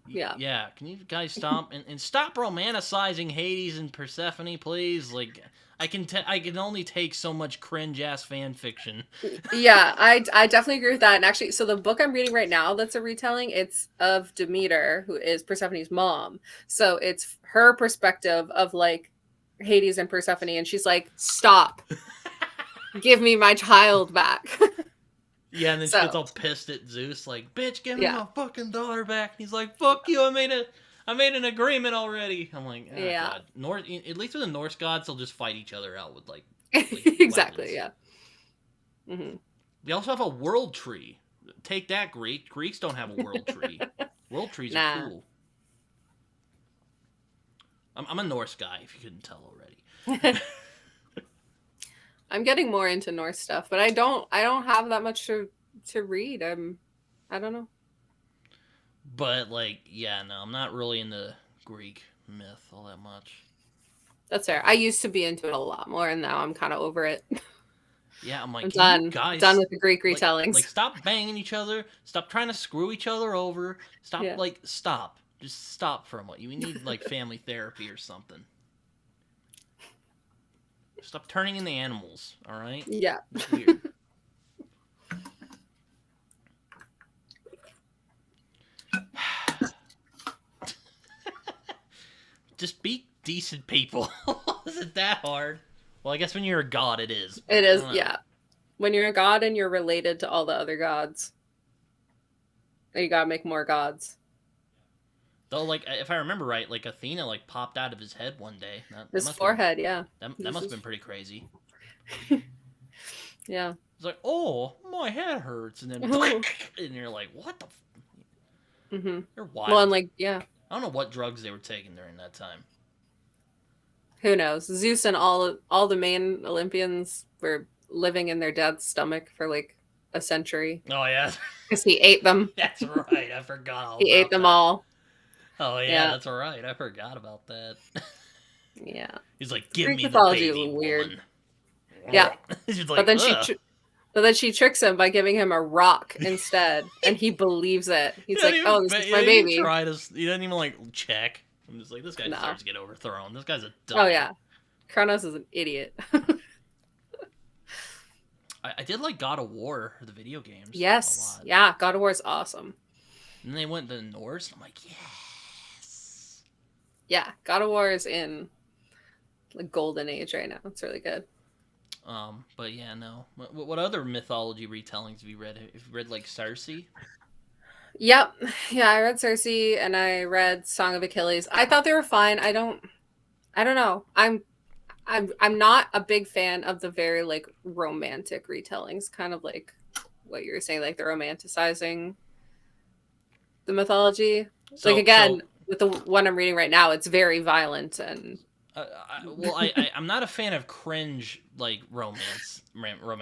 Yeah. Can you guys stop and stop romanticizing Hades and Persephone, please? Like, I can only take so much cringe ass fan fiction. Yeah, I definitely agree with that. And actually, so the book I'm reading right now that's a retelling, it's of Demeter, who is Persephone's mom. So it's her perspective of like Hades and Persephone, and she's like, "Stop, give me my child back." Yeah, and then she gets all pissed at Zeus, like, "Bitch, give me my fucking daughter back." And he's like, "Fuck you! I made an agreement already." I'm like, oh, God. At least with the Norse gods, they'll just fight each other out with like exactly, weapons. Yeah. Mm-hmm. They also have a world tree. Take that, Greek. Greeks don't have a world tree. World trees are cool. I'm a Norse guy, if you couldn't tell already. I'm getting more into Norse stuff, but I don't have that much to read. I don't know. But like, yeah, no, I'm not really into Greek myth all that much. That's fair. I used to be into it a lot more, and now I'm kind of over it. Yeah, I'm like, I'm done. Guys, done with the Greek retellings. Like, stop banging each other. Stop trying to screw each other over. Stop, stop. Just stop for a moment. You need like family therapy or something. Stop turning into animals. All right. Yeah. It's weird. Just be decent people. Is it that hard? Well, I guess when you're a god, it is. It is, yeah. When you're a god and you're related to all the other gods, you gotta make more gods. Though, like, if I remember right, like Athena, like popped out of his head one day. His forehead, yeah. That must have been pretty crazy. Yeah. It's like, oh, my head hurts, and then, and you're like, what the? Mm-hmm. You're wild. Well, and like, yeah. I don't know what drugs they were taking during that time. Who knows? Zeus and all the main Olympians were living in their dad's stomach for like a century. Oh yeah, because he ate them. That's right. I forgot. He ate them all. Oh yeah, that's right. I forgot about that. Yeah. He's like, give me the baby, is weird. woman. Yeah. She's like, but then she tricks him by giving him a rock instead, and he believes it. He's like, "Oh, this is my baby." He doesn't even like check. I'm just like, this guy deserves to get overthrown. This guy's a dumb. Oh yeah, Kronos is an idiot. I did like God of War, the video games. Yes, yeah, God of War is awesome. And then they went to Norse. I'm like, yes. Yeah, God of War is in the golden age right now. It's really good. But yeah, no. What other mythology retellings have you read? Have you read like Circe? Yep. Yeah, I read Circe and I read Song of Achilles. I thought they were fine. I don't know. I'm not a big fan of the very like romantic retellings, kind of like what you're saying, like the romanticizing the mythology. With the one I'm reading right now, it's very violent and I'm not a fan of cringe like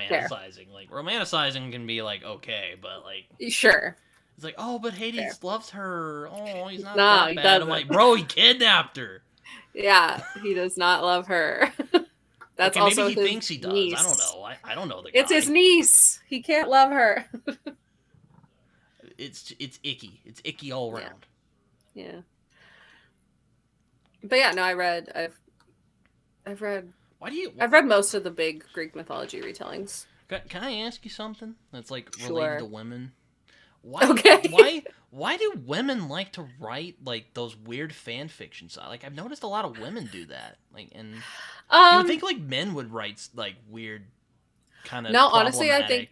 Fair. romanticizing. Like romanticizing can be like okay, but like Sure. it's like oh, but Fair. Hades loves her. Oh, he's not No, that he bad. I'm doesn't. like, bro, he kidnapped her. Yeah, he does not love her. That's Okay, maybe also he his thinks he does. I don't niece. know. I don't know the It's his guy. niece. He can't love her. It's icky. It's icky all Yeah. around. Yeah. But yeah, no, I've read Why do you? I've read most of the big Greek mythology retellings. Can I ask you something that's like related to Sure. women? Why Okay. why why do women like to write like those weird fan fictions? Like I've noticed a lot of women do that. Like and you would Um think like men would write like weird kind of no, honestly, problematic I,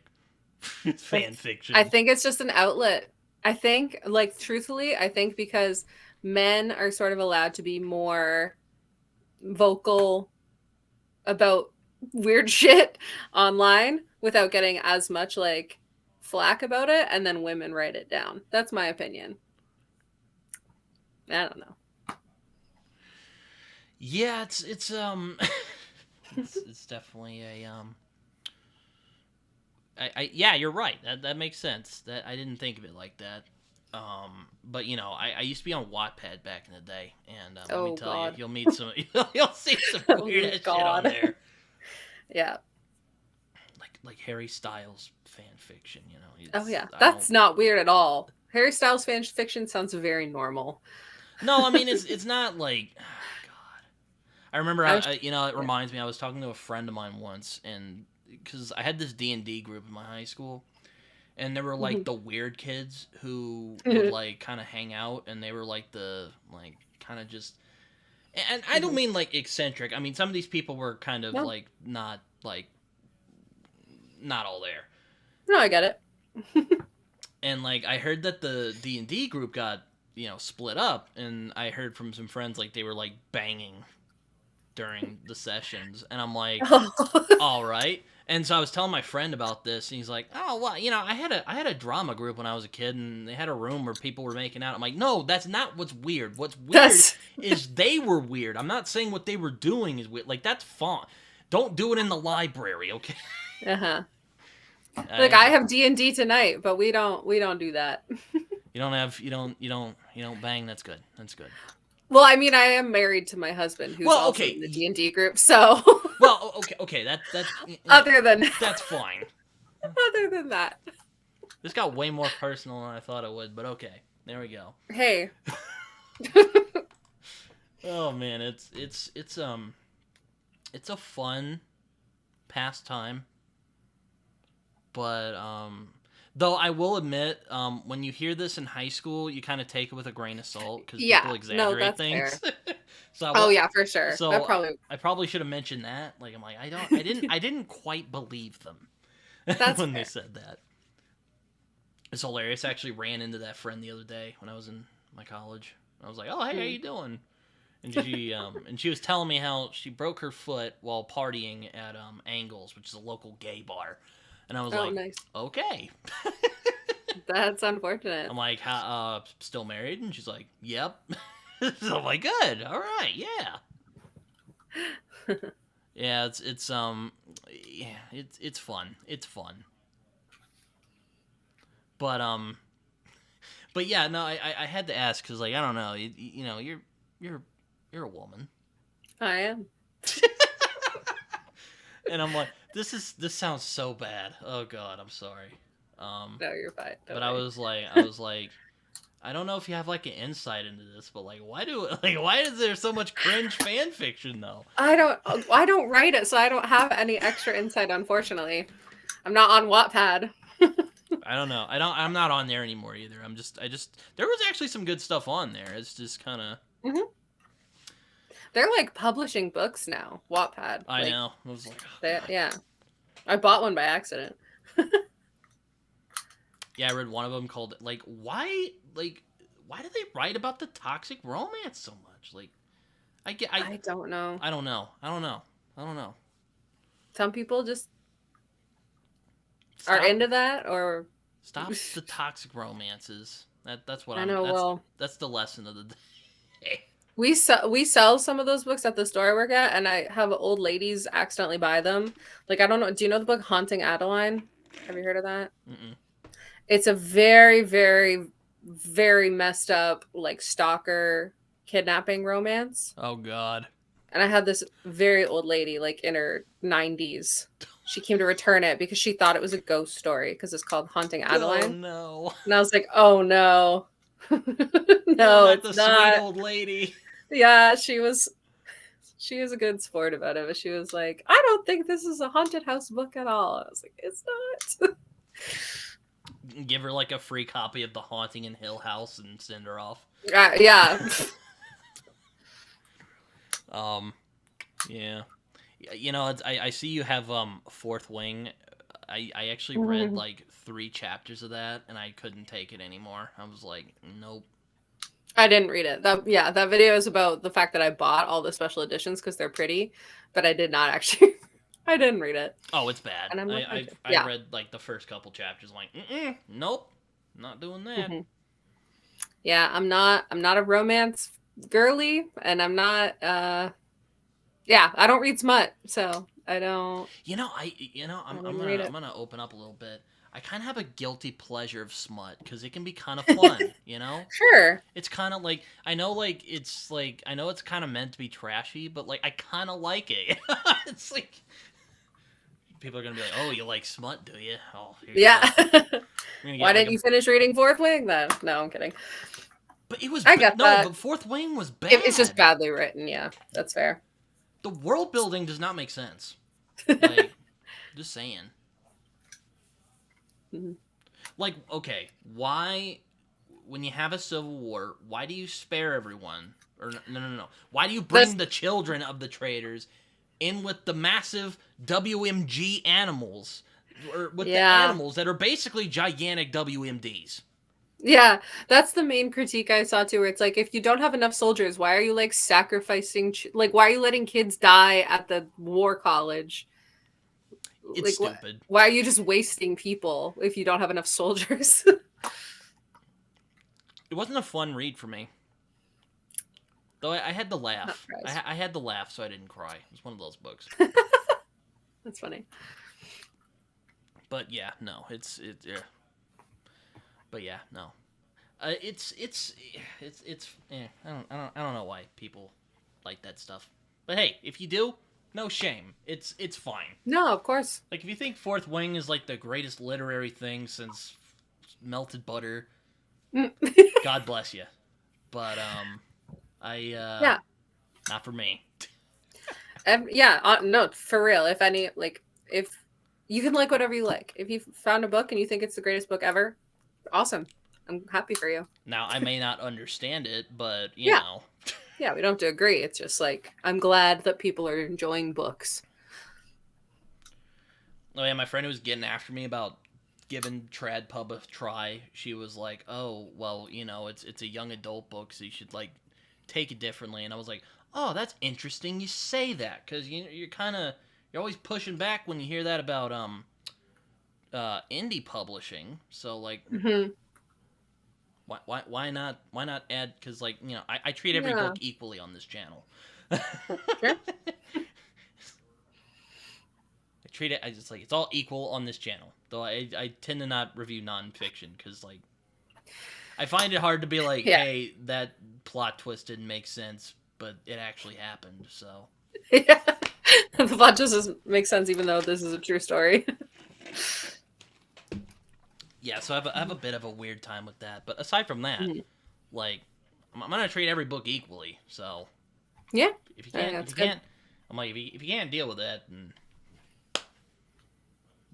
fan I fiction. think it's just an outlet. I think like truthfully, I think because men are sort of allowed to be more vocal about weird shit online without getting as much like flack about it, and then women write it down. That's my opinion. I don't know. Yeah, it's it's definitely a yeah, you're right. That makes sense. That I didn't think of it like that. But you know, I used to be on Wattpad back in the day, and let me Oh tell you, God. you'll meet some, you'll see some weird Oh ass shit on God. there, Yeah. like Harry Styles fan fiction. You know, Oh it's yeah. I don't. That's not weird at all. Harry Styles fan fiction sounds very normal. No, I mean it's not like. God, I remember. I'm You know, it yeah. reminds me. I was talking to a friend of mine once, and because I had this D&D group in my high school, and there were like the weird kids who would like kind of hang out, and they were like the like kind of just. And I don't mean like eccentric. I mean some of these people were kind of No, like not all there. no, I get it. And like I heard that the D&D group got split up, and I heard from some friends like they were like banging during the sessions, and I'm like, all right. And so I was telling my friend about this, and he's like, "Oh, well, I had a drama group when I was a kid, and they had a room where people were making out." I'm like, "No, that's not what's weird. What's weird That's is they were weird. I'm not saying what they were doing is weird. Like that's fine. Don't do it in the library, okay?" uh-huh. Like I, I have D&D tonight, but we don't do that. you don't have you don't bang. That's good. That's good. Well, I mean, I am married to my husband who's Well, also okay. in the D&D group, so Well, okay. other than That's fine. other than that. This got way more personal than I thought it would, but okay. There we go. Hey. Oh man, it's a fun pastime, but though I will admit, when you hear this in high school, you kind of take it with a grain of salt because people Yeah, no, exaggerate that's fair. things. so I Oh will, yeah, for sure. That so probably I probably should have mentioned that. Like I'm like I didn't quite believe them that's when they fair. said that. It's hilarious. I actually ran into that friend the other day when I was in my college. I was like, "Oh, hey, how Hmm. you doing?" And she was telling me how she broke her foot while partying at Angles, which is a local gay bar. And I was Oh, like, nice. "Okay." That's unfortunate. I'm like, "Still married?" And she's like, "Yep." So I'm like, "Good. All right. Yeah." Yeah, yeah, it's fun. It's fun. But but yeah, no, I had to ask cuz like I don't know, you know, you're you're a woman. I am. And I'm like, this sounds so bad. Oh god, I'm sorry. Um, No, you're fine. Don't but worry. I was like, I don't know if you have like an insight into this, but like, why is there so much cringe fan fiction though? I don't write it, so I don't have any extra insight, unfortunately. I'm not on Wattpad. I don't know. I'm not on there anymore either. There was actually some good stuff on there. It's just kind of. Hmm. They're like publishing books now. Wattpad. I Like know. I was like, oh they god. yeah. I bought one by accident. Yeah, I read one of them called why do they write about the toxic romance so much? Like, I get I don't know. I don't know. I don't know. I don't know. Some people just are Stop into that, or Stop the toxic romances. That's what I I'm. know. Well, That's the lesson of the day. We sell some of those books at the store I work at, and I have old ladies accidentally buy them. Like, I don't know. Do you know the book Haunting Adeline? Have you heard of that? Mm-mm. It's a very, very, very messed up, like, stalker kidnapping romance. Oh God. And I had this very old lady, like in her 90s. She came to return it because she thought it was a ghost story because it's called Haunting Oh Adeline. no. And I was like, oh no. No, No, not it's the sweet not. old lady. Yeah, she was a good sport about it, but she was like, I don't think this is a haunted house book at all. I was like, it's not. Give her like a free copy of The Haunting in Hill House and send her off. Yeah. Um, yeah. You know, I see you have Fourth Wing. I actually read like 3 chapters of that and I couldn't take it anymore. I was like, nope. I didn't read it. That video is about the fact that I bought all the special editions because they're pretty, but I did not actually. I didn't read it. Oh, it's bad. And I'm not I going to. I Yeah. read like the first couple chapters. I'm like, nope, not doing that. Yeah, I'm not a romance girly, and I'm not yeah, I don't read smut, so I don't I'm read gonna I'm it. gonna open up a little bit. I kind of have a guilty pleasure of smut because it can be kind of fun. Sure. It's kind of like I know it's kind of meant to be trashy, but like I kind of like it. It's like people are gonna be like, "Oh, you like smut, do you?" Oh, here you Yeah. go. Why didn't you finish reading Fourth Wing then? No, I'm kidding. But it was I get no, that. but Fourth Wing was bad. It's just badly written. Yeah, that's fair. The world building does not make sense. Like, just saying. Mhm. Like, okay, why, when you have a civil war, why do you spare everyone? Or no. Why do you bring the children of the traitors in with the massive WMG animals, or with the Yeah. animals that are basically gigantic WMDs? Yeah, that's the main critique I saw too, where it's like, if you don't have enough soldiers, why are you like sacrificing, like, why are you letting kids die at the war college? It's Like, stupid. why are you just wasting people if you don't have enough soldiers? It wasn't a fun read for me. Though I had to laugh. I had to laugh so I didn't cry. It was one of those books. That's funny. But yeah, no, yeah. But yeah, no. It's I don't know why people like that stuff. But hey, if you do, no shame. It's fine. No, of course. Like if you think Fourth Wing is like the greatest literary thing since melted butter, God bless you. But Yeah. not for me. Yeah, no, for real. If you can like whatever you like. If you found a book and you think it's the greatest book ever, awesome. I'm happy for you. Now I may not understand it, but you Yeah. know. Yeah, we don't have to agree. It's just like, I'm glad that people are enjoying books. Oh yeah, my friend who was getting after me about giving Trad Pub a try, she was like, "Oh, well, it's a young adult book, so you should like take it differently." And I was like, "Oh, that's interesting. You say that because you're always pushing back when you hear that about indie publishing. So like, why not add? Because like I treat every book equally on this channel. Sure. Treat it as it's like it's all equal on this channel. Though I tend to not review nonfiction because like I find it hard to be like, hey, that plot twist didn't make sense, but it actually happened. So yeah, the plot just doesn't make sense, even though this is a true story. Yeah, so I have a bit of a weird time with that. But aside from that, like I'm gonna treat every book equally. So yeah, if you can't, I'm like if you can't deal with that, then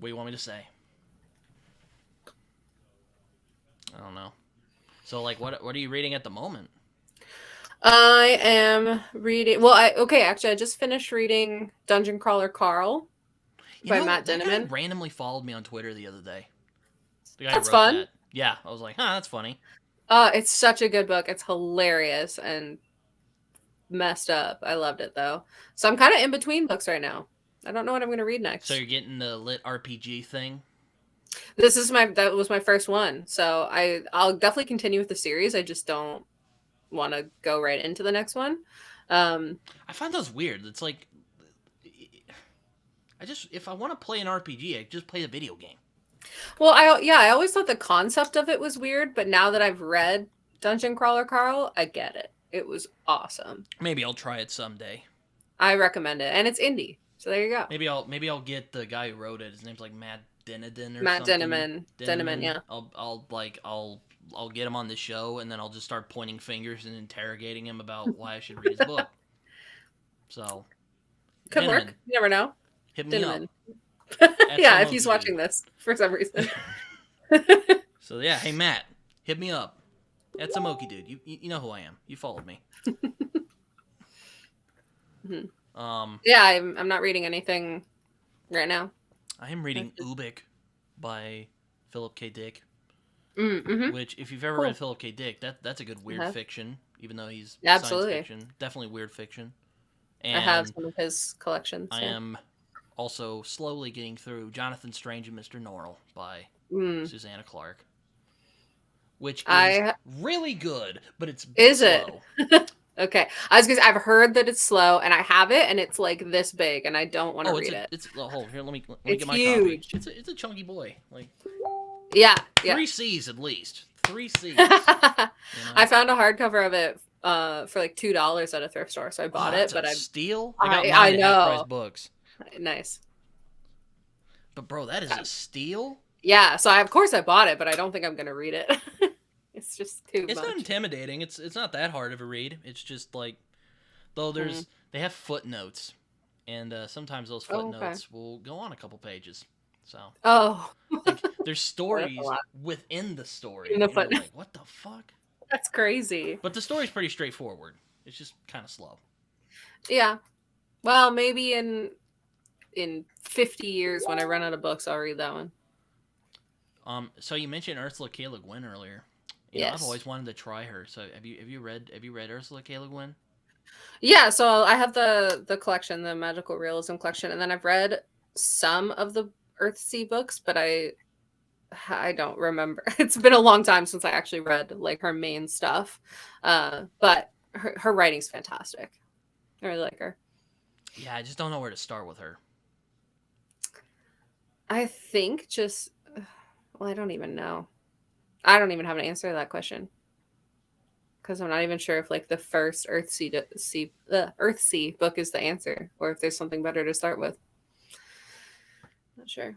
what do you want me to say? I don't know. So, like, what are you reading at the moment? I am reading. Well, actually, I just finished reading Dungeon Crawler Carl by Matt Dinniman. That guy randomly followed me on Twitter the other day. The guy that's fun. That. Yeah, I was like, that's funny. It's such a good book. It's hilarious and messed up. I loved it though. So I'm kind of in between books right now. I don't know what I'm going to read next. So you're getting the lit RPG thing? That was my first one. So I'll definitely continue with the series. I just don't want to go right into the next one. I find those weird. It's like, if I want to play an RPG, I just play a video game. Well, I always thought the concept of it was weird, but now that I've read Dungeon Crawler Carl, I get it. It was awesome. Maybe I'll try it someday. I recommend it, and it's indie. So there you go. Maybe I'll get the guy who wrote it. His name's like Matt Deniden or Matt something. Denneman, yeah. I'll get him on the show, and then I'll just start pointing fingers and interrogating him about why I should read his book. So could work. You never know. Hit me up. Yeah, if he's watching this for some reason. So yeah, hey Matt, hit me up. At Samoki dude. You know who I am. You followed me. Yeah, I'm not reading anything right now. I am reading Ubik by Philip K. Dick. Mm-hmm. Which, if you've ever read Philip K. Dick, that's a good weird fiction, even though he's absolutely science fiction. Definitely weird fiction. And I have some of his collections. I am also slowly getting through Jonathan Strange and Mr. Norrell by Susanna Clark. Which is really good, but it's slow. It? Okay. I've heard that it's slow, and I have it, and it's like this big, and I don't want to read it. Hold here. Let me it's get my huge. copy. It's a chunky boy. Like yeah. 3 C's at least. 3 C's. I found a hardcover of it for like $2 at a thrift store, so I bought it. But steal. I know. Half-price books. Nice. But bro, that is a steal. Yeah. So of course I bought it, but I don't think I'm gonna read it. It's just too much. It's not intimidating. It's not that hard of a read. It's just like, though they have footnotes, and sometimes those footnotes will go on a couple pages. So like, there's stories within the story. In the footnote. Like, what the fuck? That's crazy. But the story's pretty straightforward. It's just kind of slow. Yeah. Well, maybe in 50 years when I run out of books, I'll read that one. So you mentioned Ursula K. Le Guin earlier. Yes. I've always wanted to try her. So have you read Ursula K. Le Guin? Yeah, so I have the collection, the magical realism collection, and then I've read some of the Earthsea books, but I don't remember. It's been a long time since I actually read like her main stuff. But her writing's fantastic. I really like her. Yeah, I just don't know where to start with her. I think I don't even know. I don't even have an answer to that question. Because I'm not even sure if like the first Earthsea book is the answer, or if there's something better to start with. Not sure.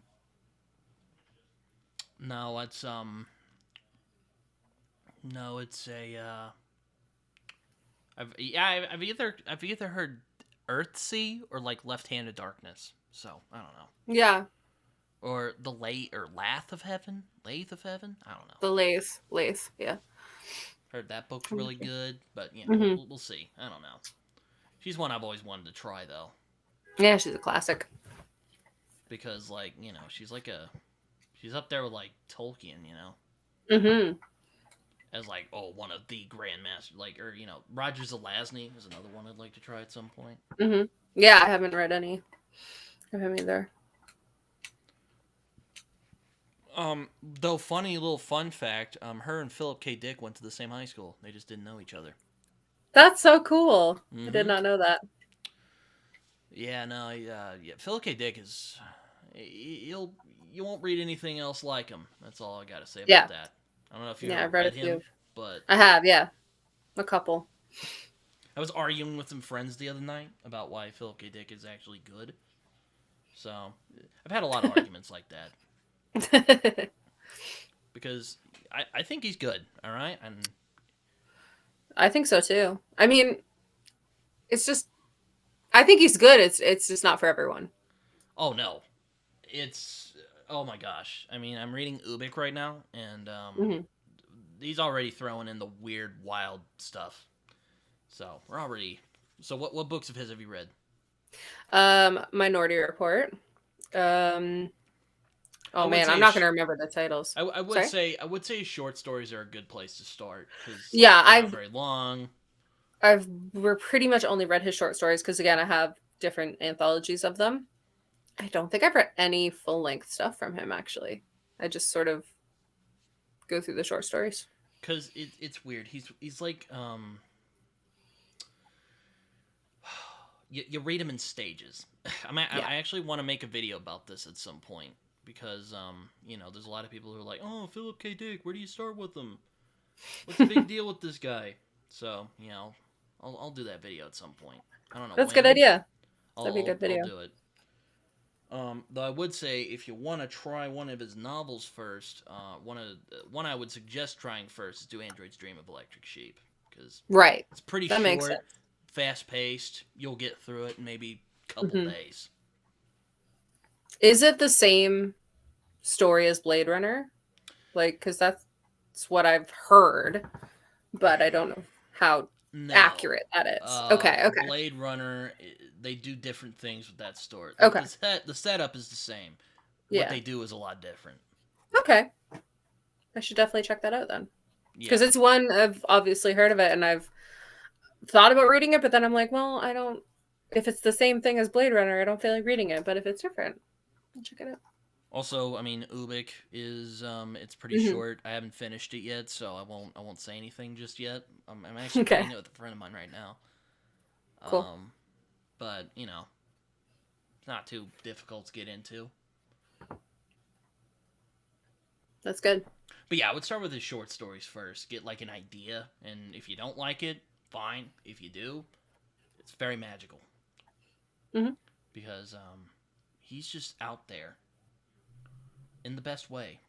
No, it's I've either heard Earthsea or like Left-Handed Darkness. So I don't know. Yeah. Or the Lathe of Heaven. I don't know. The Lathe. Yeah. Heard that book's really good, but you know, we'll see. I don't know. She's one I've always wanted to try though. Yeah, she's a classic. Because like, you know, she's up there with like Tolkien, you know. Mm-hmm. As like, one of the grandmasters, like, or you know, Roger Zelazny is another one I'd like to try at some point. Mm-hmm. Yeah, I haven't read any of him either. Though funny little fun fact, her and Philip K. Dick went to the same high school. They just didn't know each other. That's so cool. Mm-hmm. I did not know that. Yeah, no, yeah. Philip K. Dick is, you won't read anything else like him. That's all I gotta say about that. I don't know if you've ever read him, but I have, yeah, a couple. I was arguing with some friends the other night about why Philip K. Dick is actually good. So I've had a lot of arguments like that. Because I think he's good, all right? And I think so too. I mean, it's just I think he's good. It's just not for everyone. Oh no. Oh my gosh. I mean, I'm reading Ubik right now, and he's already throwing in the weird, wild stuff. So we're already. So what books of his have you read? Minority Report. Oh man, I'm not going to remember the titles. I would say short stories are a good place to start because they're not very long. We're pretty much only read his short stories because again I have different anthologies of them. I don't think I've read any full length stuff from him actually. I just sort of go through the short stories. because it's weird. He's like you read him in stages. Yeah. I actually want to make a video about this at some point because there's a lot of people who are like, oh, Philip K. Dick, where do you start with him? What's the big deal with this guy? So I'll do that video at some point. I don't know That's a good when. idea. I'll That'd be a I'll, good I'll video. do it. Though I would say if you want to try one of his novels first, one I would suggest trying first is Do Androids Dream of Electric Sheep because Right. it's pretty That makes short, sense. fast paced. You'll get through it in maybe a couple Hmm. days. Is it the same story as Blade Runner? Like, because that's what I've heard, but I don't know how No, accurate that is. Okay. Okay. Blade Runner, they do different things with that story. Okay. The setup is the same. What Yeah. they do is a lot different. Okay. I should definitely check that out then. Because Yeah. it's one I've obviously heard of it and I've thought about reading it, but then I'm like, well, I don't. If it's the same thing as Blade Runner, I don't feel like reading it. But if it's different, I'll check it out. Also, I mean, Ubik is it's pretty Hmm. short. I haven't finished it yet, so I won't say anything just yet. I'm actually Okay. reading it with a friend of mine right now. Cool. But it's not too difficult to get into. That's good. But yeah, I would start with his short stories first. Get like an idea, and if you don't like it, fine. If you do, it's very magical Hmm. because he's just out there in the best way.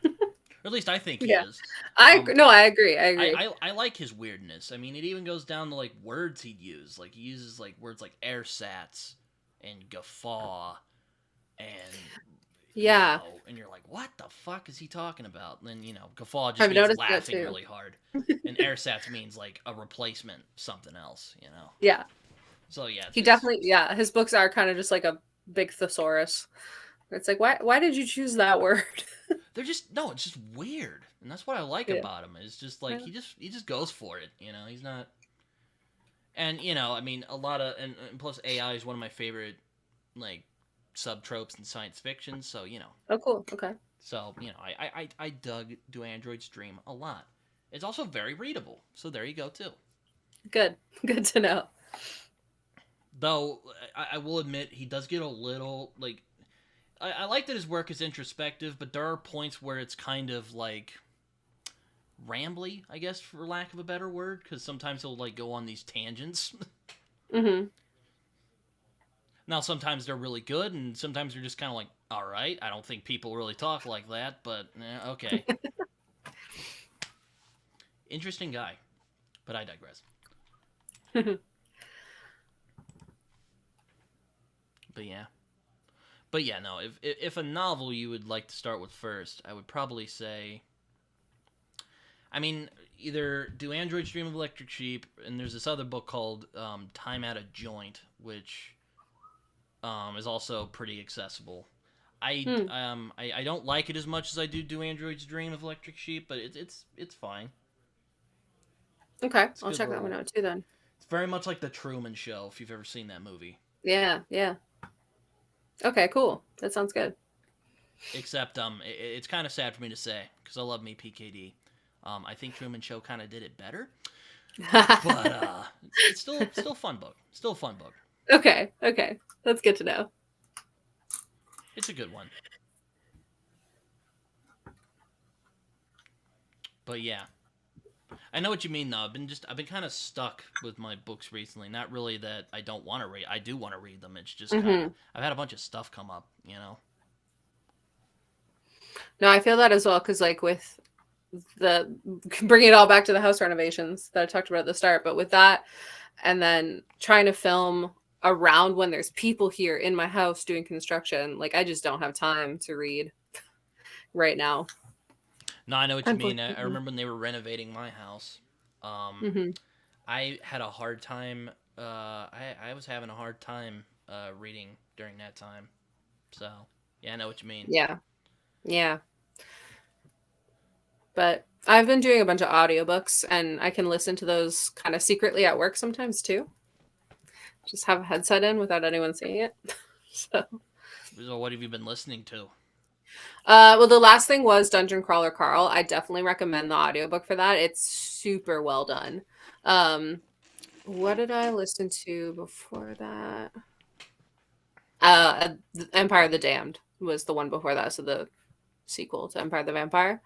Or at least I think he Yeah. is. I Um, no, I agree. I agree. I like his weirdness. I mean, it even goes down to like words he'd use. Like he uses like words like ersatz and guffaw and Yeah. and you're like, what the fuck is he talking about? And then guffaw just I've means noticed that laughing too. really hard, and ersatz means like a replacement, something else. Yeah. So yeah, He definitely. Yeah. His books are kind of just like a big thesaurus. It's like, why did you choose that word? they're just no, it's just weird, and that's what I like Yeah. about him. Is just like Yeah. he just goes for it. He's not. And I mean, a lot of and plus AI is one of my favorite like subtropes in science fiction. So Oh, cool. Okay. I dug Do Androids Dream a lot. It's also very readable. So there you go too. Good. Good to know. Though I will admit he does get a little like I like that his work is introspective, but there are points where it's kind of like rambly, I guess, for lack of a better word, because sometimes he'll like go on these tangents. Hmm. Now, sometimes they're really good, and sometimes you're just kind of like, all right, I don't think people really talk like that, but okay. Interesting guy, but I digress. But yeah. But yeah, no, if a novel you would like to start with first, I would probably say. I mean, either do Androids Dream of Electric Sheep, and there's this other book called Time at a Joint, which is also pretty accessible. Hmm. I don't like it as much as I do Android's Dream of Electric Sheep, but it's fine. Okay. It's a I'll good check that one little. out too then. It's very much like the Truman Show if you've ever seen that movie. Yeah. Yeah. Okay. Cool. That sounds good. Except it's kind of sad for me to say because I love me PKD. I think Truman Show kind of did it better, but it's still a fun book. Still a fun book. Okay. Okay. That's good to know. It's a good one. But yeah, I know what you mean though. I've been kind of stuck with my books recently. Not really that I don't want to read. I do want to read them. It's just kind of Hmm. I've had a bunch of stuff come up. No, I feel that as well because, like, with the bringing it all back to the house renovations that I talked about at the start, but with that, and then trying to film around when there's people here in my house doing construction, like, I just don't have time to read right now. No, I know what you mean. I Unfortunately. remember when they were renovating my house. Um, Hmm. I had a hard time. I was having a hard time reading during that time. So yeah, I know what you mean. Yeah. Yeah. But I've been doing a bunch of audiobooks and I can listen to those kind of secretly at work sometimes too. Just have a headset in without anyone seeing it. So So what have you been listening to? Well, the last thing was Dungeon Crawler Carl. I definitely recommend the audiobook for that. It's super well done. What did I listen to before that? Empire of the Damned was the one before that, so the sequel to Empire of the Vampire.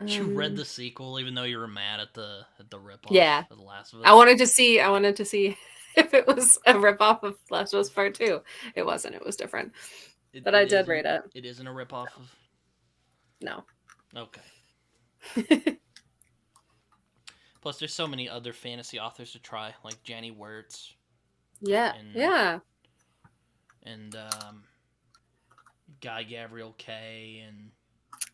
You read the sequel, even though you were mad at the ripoff Yeah, of The Last of Us. I wanted to see if it was a ripoff of Last of Us Part 2. It wasn't. It was different. But I did read it. It isn't a ripoff of. No. Okay. Plus, there's so many other fantasy authors to try, like Jenny Wirtz. Yeah. And Guy Gavriel Kay, and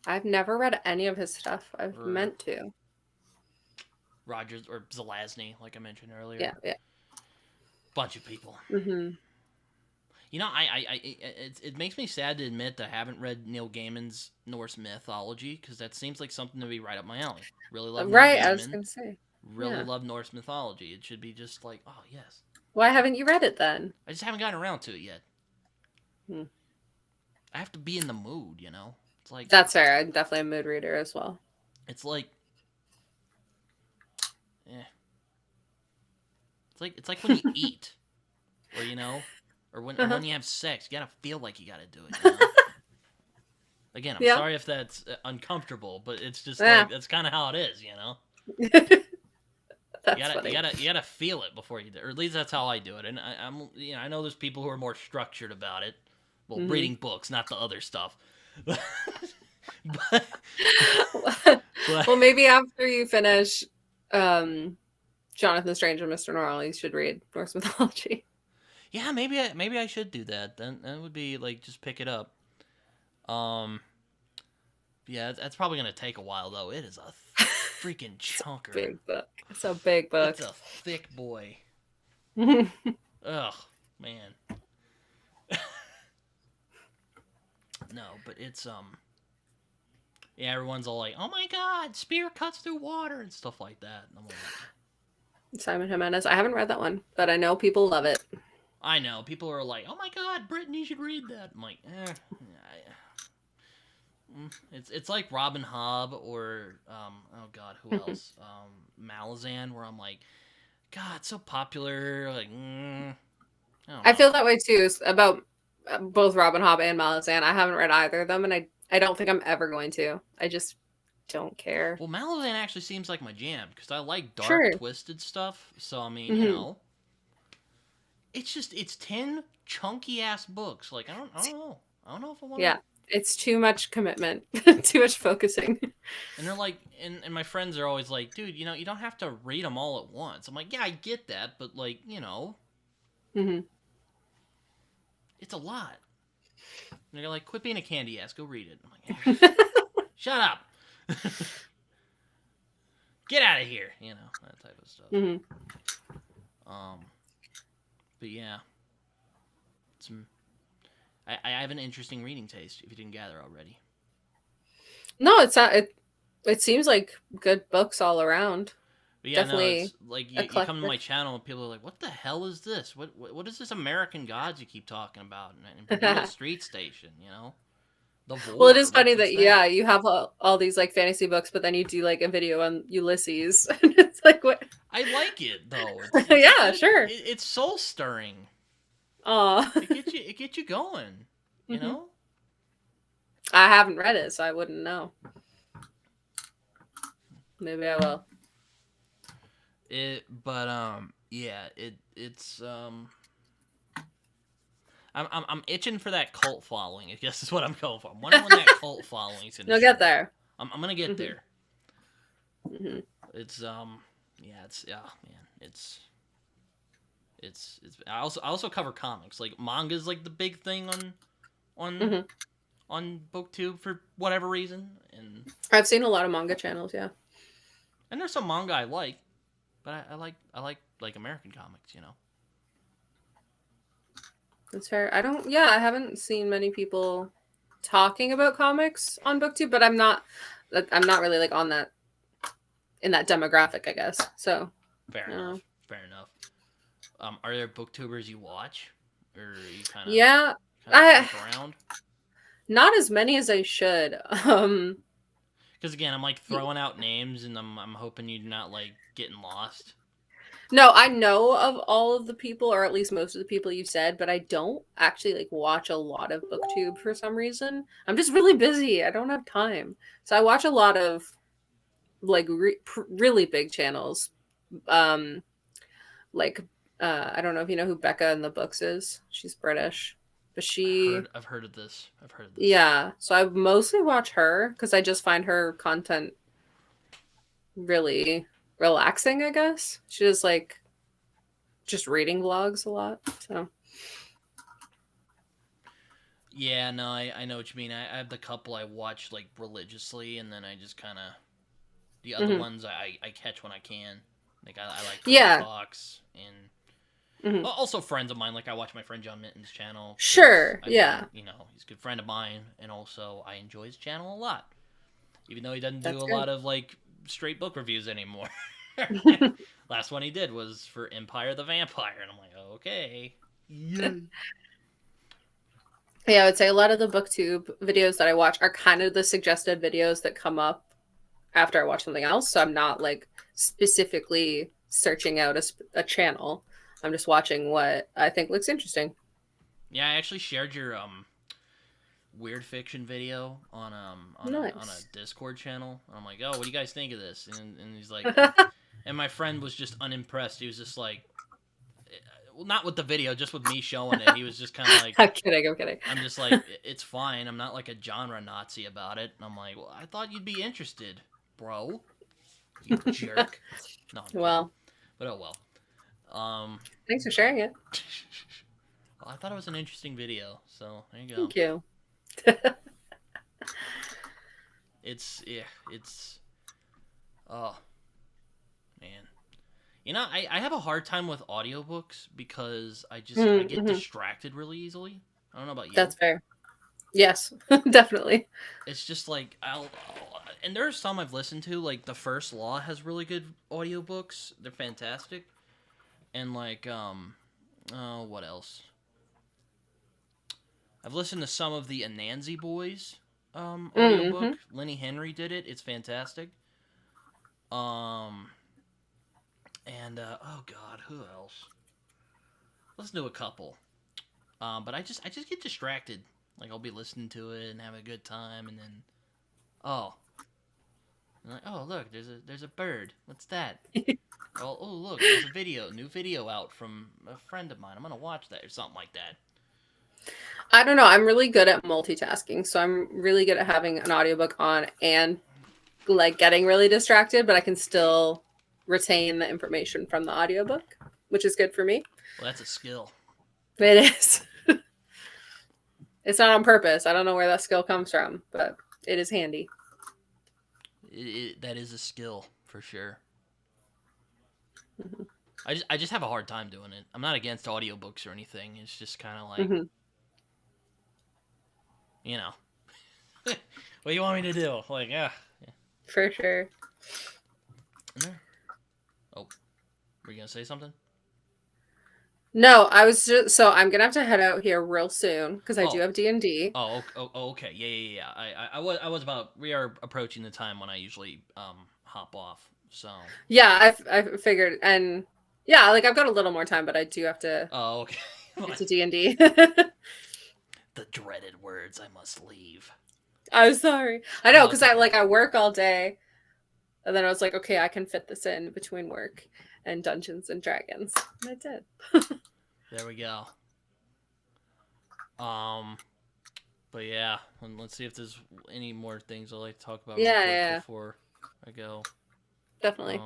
I've never read any of his stuff. I've meant to. Rogers or Zelazny, like I mentioned earlier. Yeah. Bunch of people. Mm-hmm. You know, it makes me sad to admit that I haven't read Neil Gaiman's Norse mythology, because that seems like something to be right up my alley. Really love Right, Neil Gaiman. I was going to say. Really love Norse mythology. It should be just like, oh, yes. Why haven't you read it then? I just haven't gotten around to it yet. Hmm. I have to be in the mood, you know? It's like... That's fair. I'm definitely a mood reader as well. It's like... It's like when you eat, or, you know... Or when you have sex, you gotta feel like you gotta do it. You know? Again, I'm sorry if that's uncomfortable, but it's just like that's kind of how it is, you know. You gotta feel it before you do, or at least that's how I do it. And I know there's people who are more structured about it. Well, reading books, not the other stuff. but, well, maybe after you finish Jonathan Strange and Mr. Norrell, you should read Norse mythology. Yeah, maybe I should do that. Then that would be like just pick it up. Yeah, that's probably gonna take a while though. It is a freaking chunker. Big book. It's a big book. It's a thick boy. Ugh, man. No, but it's yeah, everyone's all like, "Oh my God, spear cuts through water" and stuff like that. And I'm like, Simon Jimenez. I haven't read that one, but I know people love it. I know. People are like, "Oh my God, Britton, you should read that." I'm like, It's like Robin Hobb or oh God, who else? Malazan, where I'm like, God, it's so popular. Like, I feel that way too. About both Robin Hobb and Malazan. I haven't read either of them, and I don't think I'm ever going to. I just don't care. Well, Malazan actually seems like my jam because I like dark, twisted stuff. So I mean, you know. It's 10 chunky ass books. Like I don't know. I don't know if I want. Yeah, it's too much commitment, too much focusing. And they're like, and my friends are always like, dude, you know, you don't have to read them all at once. I'm like, yeah, I get that, but like, you know, it's a lot. And they're like, quit being a candy ass, go read it. I'm like, shut up, get out of here, you know, that type of stuff. But yeah, I have an interesting reading taste, if you didn't gather already. No, it's not. It seems like good books all around. But yeah, definitely. No, it's like you come to my channel and people are like, "What the hell is this? What is this American Gods you keep talking about?" And Street Station, you know. Well, it is funny that you have all these like fantasy books, but then you do like a video on Ulysses. It's like what? I like it though. Yeah, sure. It's soul stirring. Aw. It gets you going. You know. I haven't read it, so I wouldn't know. Maybe I will. It's I'm itching for that cult following. I guess is what I'm going for. I'm wondering when that cult following is gonna. You'll get there. I'm gonna get there. It's man. It's. I also cover comics. Like manga's like the big thing on BookTube for whatever reason. And I've seen a lot of manga channels. Yeah. And there's some manga I like, but I like American comics. You know. That's fair. I haven't seen many people talking about comics on BookTube, but I'm not really like on that in that demographic, I guess. So fair enough. Are there booktubers you watch, or are you kind of stick around? Not as many as I should. Because again, I'm like throwing out names, and I'm hoping you're not like getting lost. No, I know of all of the people, or at least most of the people you said, but I don't actually like watch a lot of BookTube for some reason. I'm just really busy. I don't have time, so I watch a lot of like really big channels. Um, like I don't know if you know who Becca in the Books is. She's British, but I've heard of this. I've heard of this. yeah. So I mostly watch her because I just find her content really relaxing. I guess she does like just reading vlogs a lot. So Yeah, no, I know what you mean. I have the couple I watch like religiously, and then I just kind of the other mhm. ones I catch when I can. Like I like Total Yeah. Talks, and Mhm. also friends of mine. Like I watch my friend John Minton's channel because Sure. I Yeah. mean, he's a good friend of mine, and also I enjoy his channel a lot, even though he doesn't do That's a good. lot of like straight book reviews anymore. Last one he did was for Empire the Vampire, and I'm like, okay, yay. Yeah, I would say a lot of the booktube videos that I watch are kind of the suggested videos that come up after I watch something else. So I'm not like specifically searching out a channel. I'm just watching what I think looks interesting. Yeah, I actually shared your weird fiction video on a Nice. Discord channel. And I'm like, oh, what do you guys think of this? And he's like, and my friend was just unimpressed. He was just like, well, not with the video, just with me showing it. He was just kind of like, I'm kidding. I'm kidding. I'm just like, it's fine. I'm not like a genre Nazi about it. And I'm like, well, I thought you'd be interested, bro. You jerk. No, I'm kidding. Well, But oh well. Um, thanks for sharing it. well, I thought it was an interesting video. So there you go. Thank you. It's oh man. I have a hard time with audiobooks because I get Mm-hmm. distracted really easily. I don't know about you. That's fair. Yes, definitely. It's just like and there are some I've listened to, like The First Law has really good audiobooks. They're fantastic. And like oh, what else? I've listened to some of the Anansi Boys Mm-hmm. audiobook. Lenny Henry did it. It's fantastic. Um and oh god, who else? Listen to a couple. But I just get distracted. Like I'll be listening to it and having a good time, and then oh, I'm like, oh look, there's a bird. What's that? Oh look, there's a new video out from a friend of mine. I'm gonna watch that or something like that. I don't know. I'm really good at multitasking, so I'm really good at having an audiobook on and like getting really distracted, but I can still retain the information from the audiobook, which is good for me. Well, that's a skill. It is. It's not on purpose. I don't know where that skill comes from, but it is handy. That is a skill for sure. Mm-hmm. I just have a hard time doing it. I'm not against audiobooks or anything. It's just kind of like, Mm-hmm. you know, what do you want me to do? Like, yeah. For sure. Oh, were you gonna say something? No, I was just so I'm gonna have to head out here real soon because I do Oh, have D&D. okay. Yeah. I was about. We are approaching the time when I usually hop off. So. Yeah, I figured, and yeah, like I've got a little more time, but I do have to Oh, okay. get to D&D. The dreaded words. I must leave. I'm sorry. I know No, because it's okay. I work all day, and then I was like, okay, I can fit this in between work and Dungeons and Dragons, and I did. There we go. Um, but yeah, let's see if there's any more things I'd like to talk about real Yeah, quick yeah, before I go. definitely.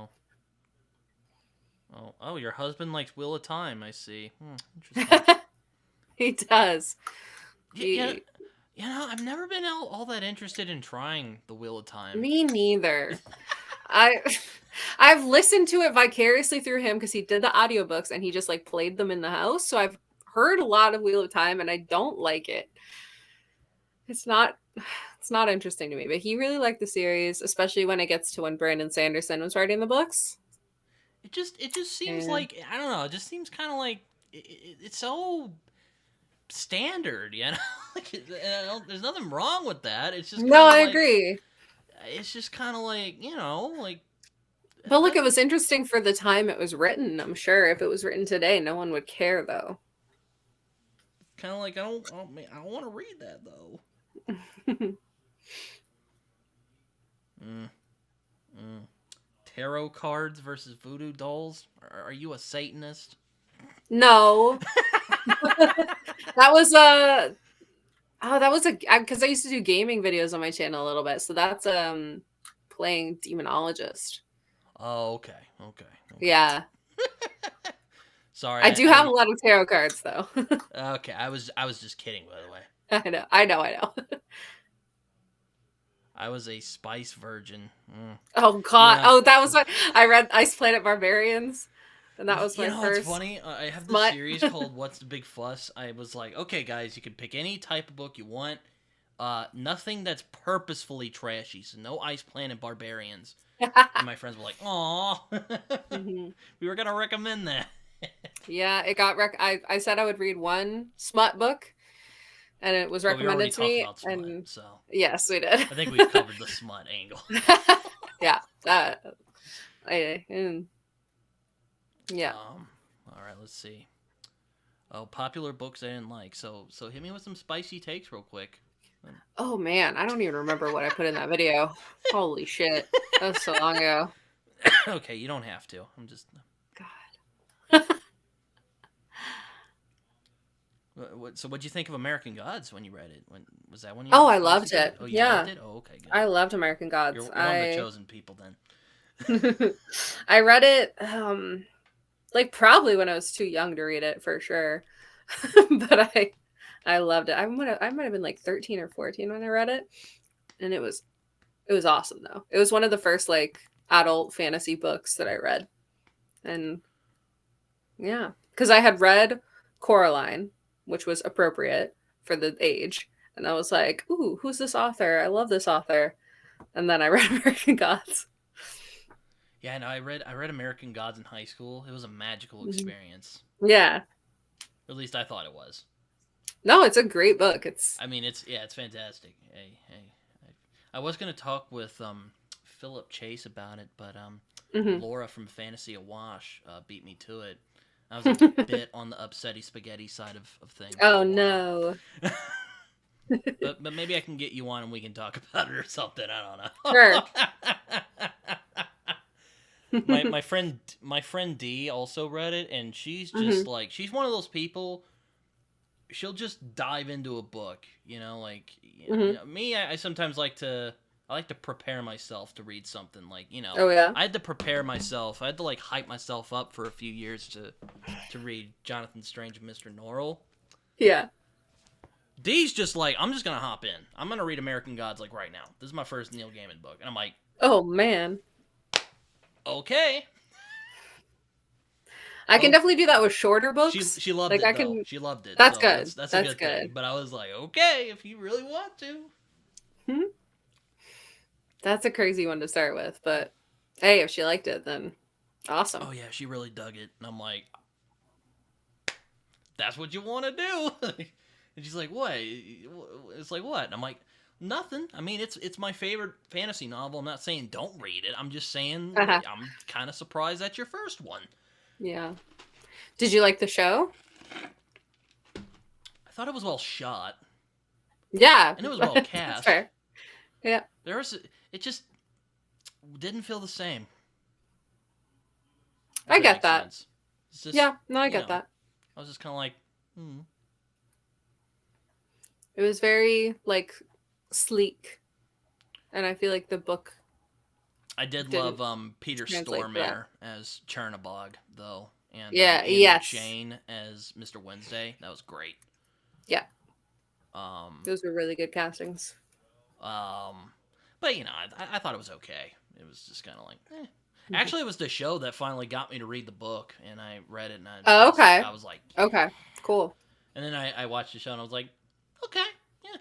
Oh, oh, your husband likes Wheel of Time. I see. Interesting. He does. Yeah, He, I've never been all that interested in trying the Wheel of Time. me neither. I I've listened to it vicariously through him because he did the audiobooks and he just like played them in the house. So I've heard a lot of Wheel of Time and I don't like it. It's not it's not interesting to me, but he really liked the series, especially when it gets to when Brandon Sanderson was writing the books. It just seems Yeah. like I don't know. It just seems kind of like it's so standard, you know. Like, there's nothing wrong with that. It's just No, kind of I like agree. you know, like But it look, it doesn't was interesting for the time it was written. I'm sure if it was written today, no one would care, though. kind of like I don't want to read that though. Mm, mm. Tarot cards versus voodoo dolls. Are you a Satanist? No, that was a that was a because I used to do gaming videos on my channel a little bit. So that's playing demonologist. Oh, okay, okay, okay. Yeah, Sorry, I do have a lot of tarot cards though. okay. I was just kidding, by the way. I know. I was a spice virgin. Oh God! Yeah. Oh, that was what I read. Ice Planet Barbarians, and that was You my know what's first funny? I have this smut. series called "What's the Big Fuss." I was like, okay, guys, you can pick any type of book you want. Nothing that's purposefully trashy. So no Ice Planet Barbarians. And my friends were like, "Aw, Mhm. we were gonna recommend that." Yeah, it got I said I would read one smut book, and it was But we already recommended to talked me. about smut, And so yes, we did. I think we've covered the smut angle. Yeah. And yeah. All right, let's see. Oh, popular books I didn't like. So hit me with some spicy takes real quick. Oh man, I don't even remember what I put in that video. Holy shit. That was so long ago. Okay, you don't have to. I'm just. God. So what'd you think of American Gods when you read it? When was that one of Oh, your I spicy loved takes? it. Oh, you loved Yeah. it. Oh, okay, good. I loved American Gods. You're one of the chosen people then. I read it like probably when I was too young to read it for sure. But I loved it. I might have been like 13 or 14 when I read it. And it was awesome though. It was one of the first like adult fantasy books that I read. And yeah, because I had read Coraline, which was appropriate for the age. And I was like, ooh, who's this author? I love this author. And then I read American Gods. Yeah, no, I read American Gods in high school. It was a magical experience. Yeah. Or at least I thought it was. No, it's a great book. It's I mean, it's fantastic. I was gonna talk with Philip Chase about it, but mhm. Laura from Fantasy Awash beat me to it. I was a bit on the upsetty spaghetti side of things. Oh no. but maybe I can get you on and we can talk about it or something. I Sure. don't know. my friend D also read it, and she's just like she's one of those people. She'll just dive into a book, you know. Like me, I sometimes like to prepare myself to read something. Like Oh yeah. I had to prepare myself. I had to like hype myself up for a few years to read Jonathan Strange and Mr. Norrell. Yeah. D's just like, I'm just gonna hop in. I'm gonna read American Gods like right now. This is my first Neil Gaiman book, and I'm like, Oh man. okay. I can definitely do that with shorter books. She loved like it I though. can. She loved it. That's So good. that's a That's good thing. But I was like, okay, if you really want to. Hmm? That's a crazy one to start with, but hey, if she liked it, then awesome. Oh yeah, she really dug it, and I'm like, that's what you want to do. And she's like, what? It's like what? And I'm like, nothing. I mean, it's my favorite fantasy novel. I'm not saying don't read it. I'm just saying Uh-huh. I'm kind of surprised that's your first one. Yeah. Did you like the show? I thought it was well shot. Yeah. And it was well cast. That's fair. Yeah. It just didn't feel the same. I get that. Just, yeah. No, I get that. I was just kind of like, It was very like sleek, and I feel like the book. I did love Peter Stormare as Chernabog though, and Ian McShane as Mr. Wednesday. That was great. Yeah. Those were really good castings. But I thought it was okay. It was just kind of like, eh. Actually, it was the show that finally got me to read the book, and I read it, and I was like, okay, cool. And then I watched the show, and I was like, okay, yeah.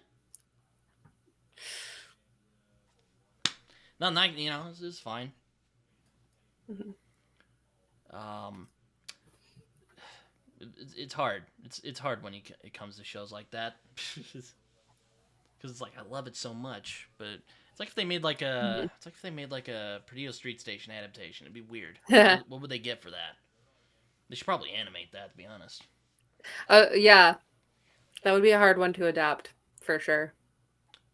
Not like it's fine. It's hard. It's hard when it comes to shows like that. Because it's like I love it so much, but it's like if they made like Mhm. a Perdido Street Station adaptation. It'd be weird. uh, What would they get for that? They should probably animate that, to be honest. yeah, that would be a hard one to adapt for sure.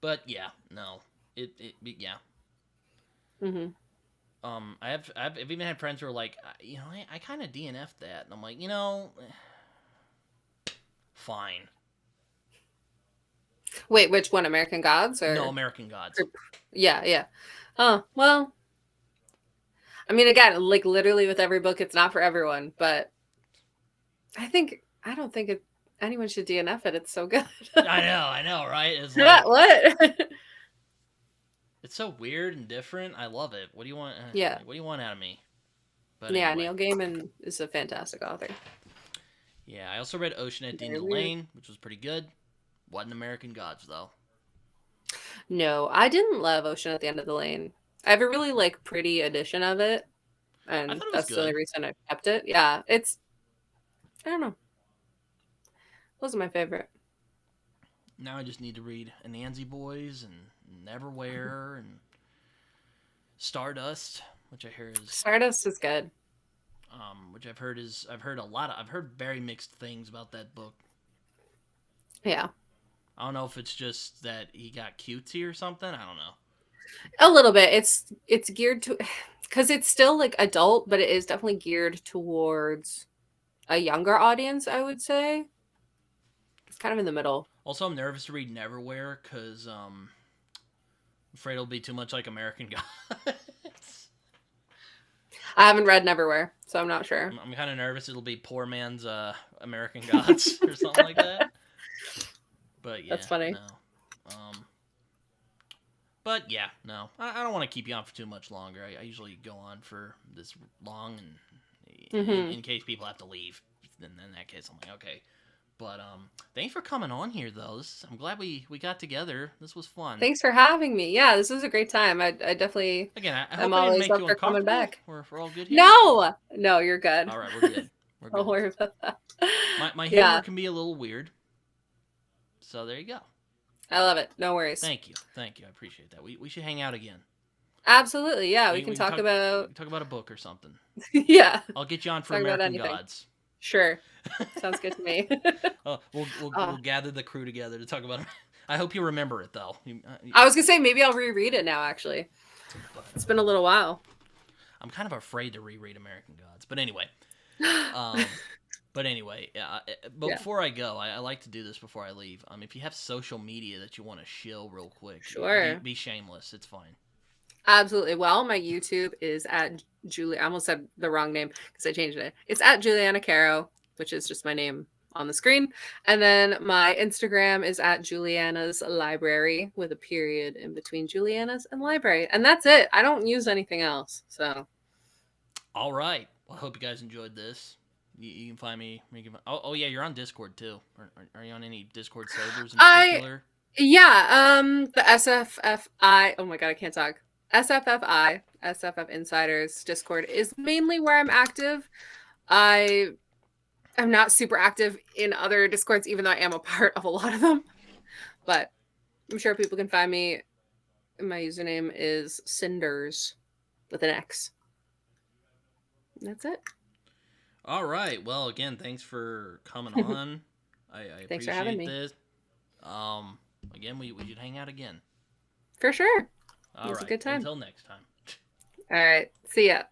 But yeah, no, yeah. Hmm. I've even had friends who are like, I kind of DNF'd that, and I'm like, fine. Wait, which one? American Gods No, or? American Gods. Yeah, yeah. Oh well, I mean, again, like literally with every book, it's not for everyone, but I don't think anyone should DNF it. It's so good. I know, right? It's Yeah, like what? it's so weird and different. I love it. What do you want? Yeah. What do you want out of me? But Yeah, anyway, Neil Gaiman is a fantastic author. yeah. I also read Ocean at the End Very of the weird. Lane, which was pretty good. Wasn't American Gods though. No, I didn't love Ocean at the End of the Lane. I have a really like pretty edition of it, I and thought it was that's the only good. reason I kept it. Yeah, it's I don't know. It wasn't my favorite. Now I just need to read Anansi Boys and Neverwhere and Stardust, which I hear is Stardust is good. which I've heard very mixed things about that book. Yeah, I don't know if it's just that he got cutesy or something. I don't know. a little bit. It's geared to because it's still like adult, but it is definitely geared towards a younger audience. I would say it's kind of in the middle. Also, I'm nervous to read Neverwhere because I'm afraid it'll be too much like American Gods. I haven't read Neverwhere, so I'm not sure. I'm kind of nervous it'll be poor man's American Gods or something like that. But yeah, That's funny. no. But yeah, no. I don't want to keep you on for too much longer. I usually go on for this long, and Hmm. in case people have to leave, then in that case I'm like, okay. But thanks for coming on here, though. I'm glad we got together. This was fun. Thanks for having me. Yeah, this was a great time. I definitely Again, I am hope I didn't always make up you for coming uncomfortable. back. We're all good here. No, no, you're good. All right, we're good. We're Don't good. worry about that. My humor Yeah, can be a little weird, so there you go. I love it. No worries. Thank you. I appreciate that. We should hang out again. Absolutely. Yeah, we can talk we about. can talk about a book or something. Yeah, I'll get you on for talk about American anything. Gods. Sure. Sounds good to me. We'll gather the crew together to talk about it. I hope you remember it though. I was gonna say maybe I'll reread it now. Actually, it's been a little while. I'm kind of afraid to reread American Gods, but anyway. Before I go, I like to do this before I leave. If you have social media that you want to shill real quick, Sure. be shameless. It's fine. Absolutely. Well, my YouTube is at Julie. I almost said the wrong name because I changed it. It's at Julianna Caro, which is just my name on the screen. And then my Instagram is at Juliana's Library with a period in between Juliana's and library. And that's it. I don't use anything else. So All right. Well, I hope you guys enjoyed this. You can find me. Oh yeah, you're on Discord too. Are you on any Discord servers in particular? The SFFI. Oh my god, I can't talk. SFFI, SFFInsiders Discord is mainly where I'm active. I am not super active in other Discords, even though I am a part of a lot of them. But I'm sure people can find me. My username is Cinders with an X. And that's it. All right. Well, again, thanks for coming on. I Thanks for having appreciate me. this. Again, we should hang out again. For sure. All It was right. a good time. Until next time. All right. See ya.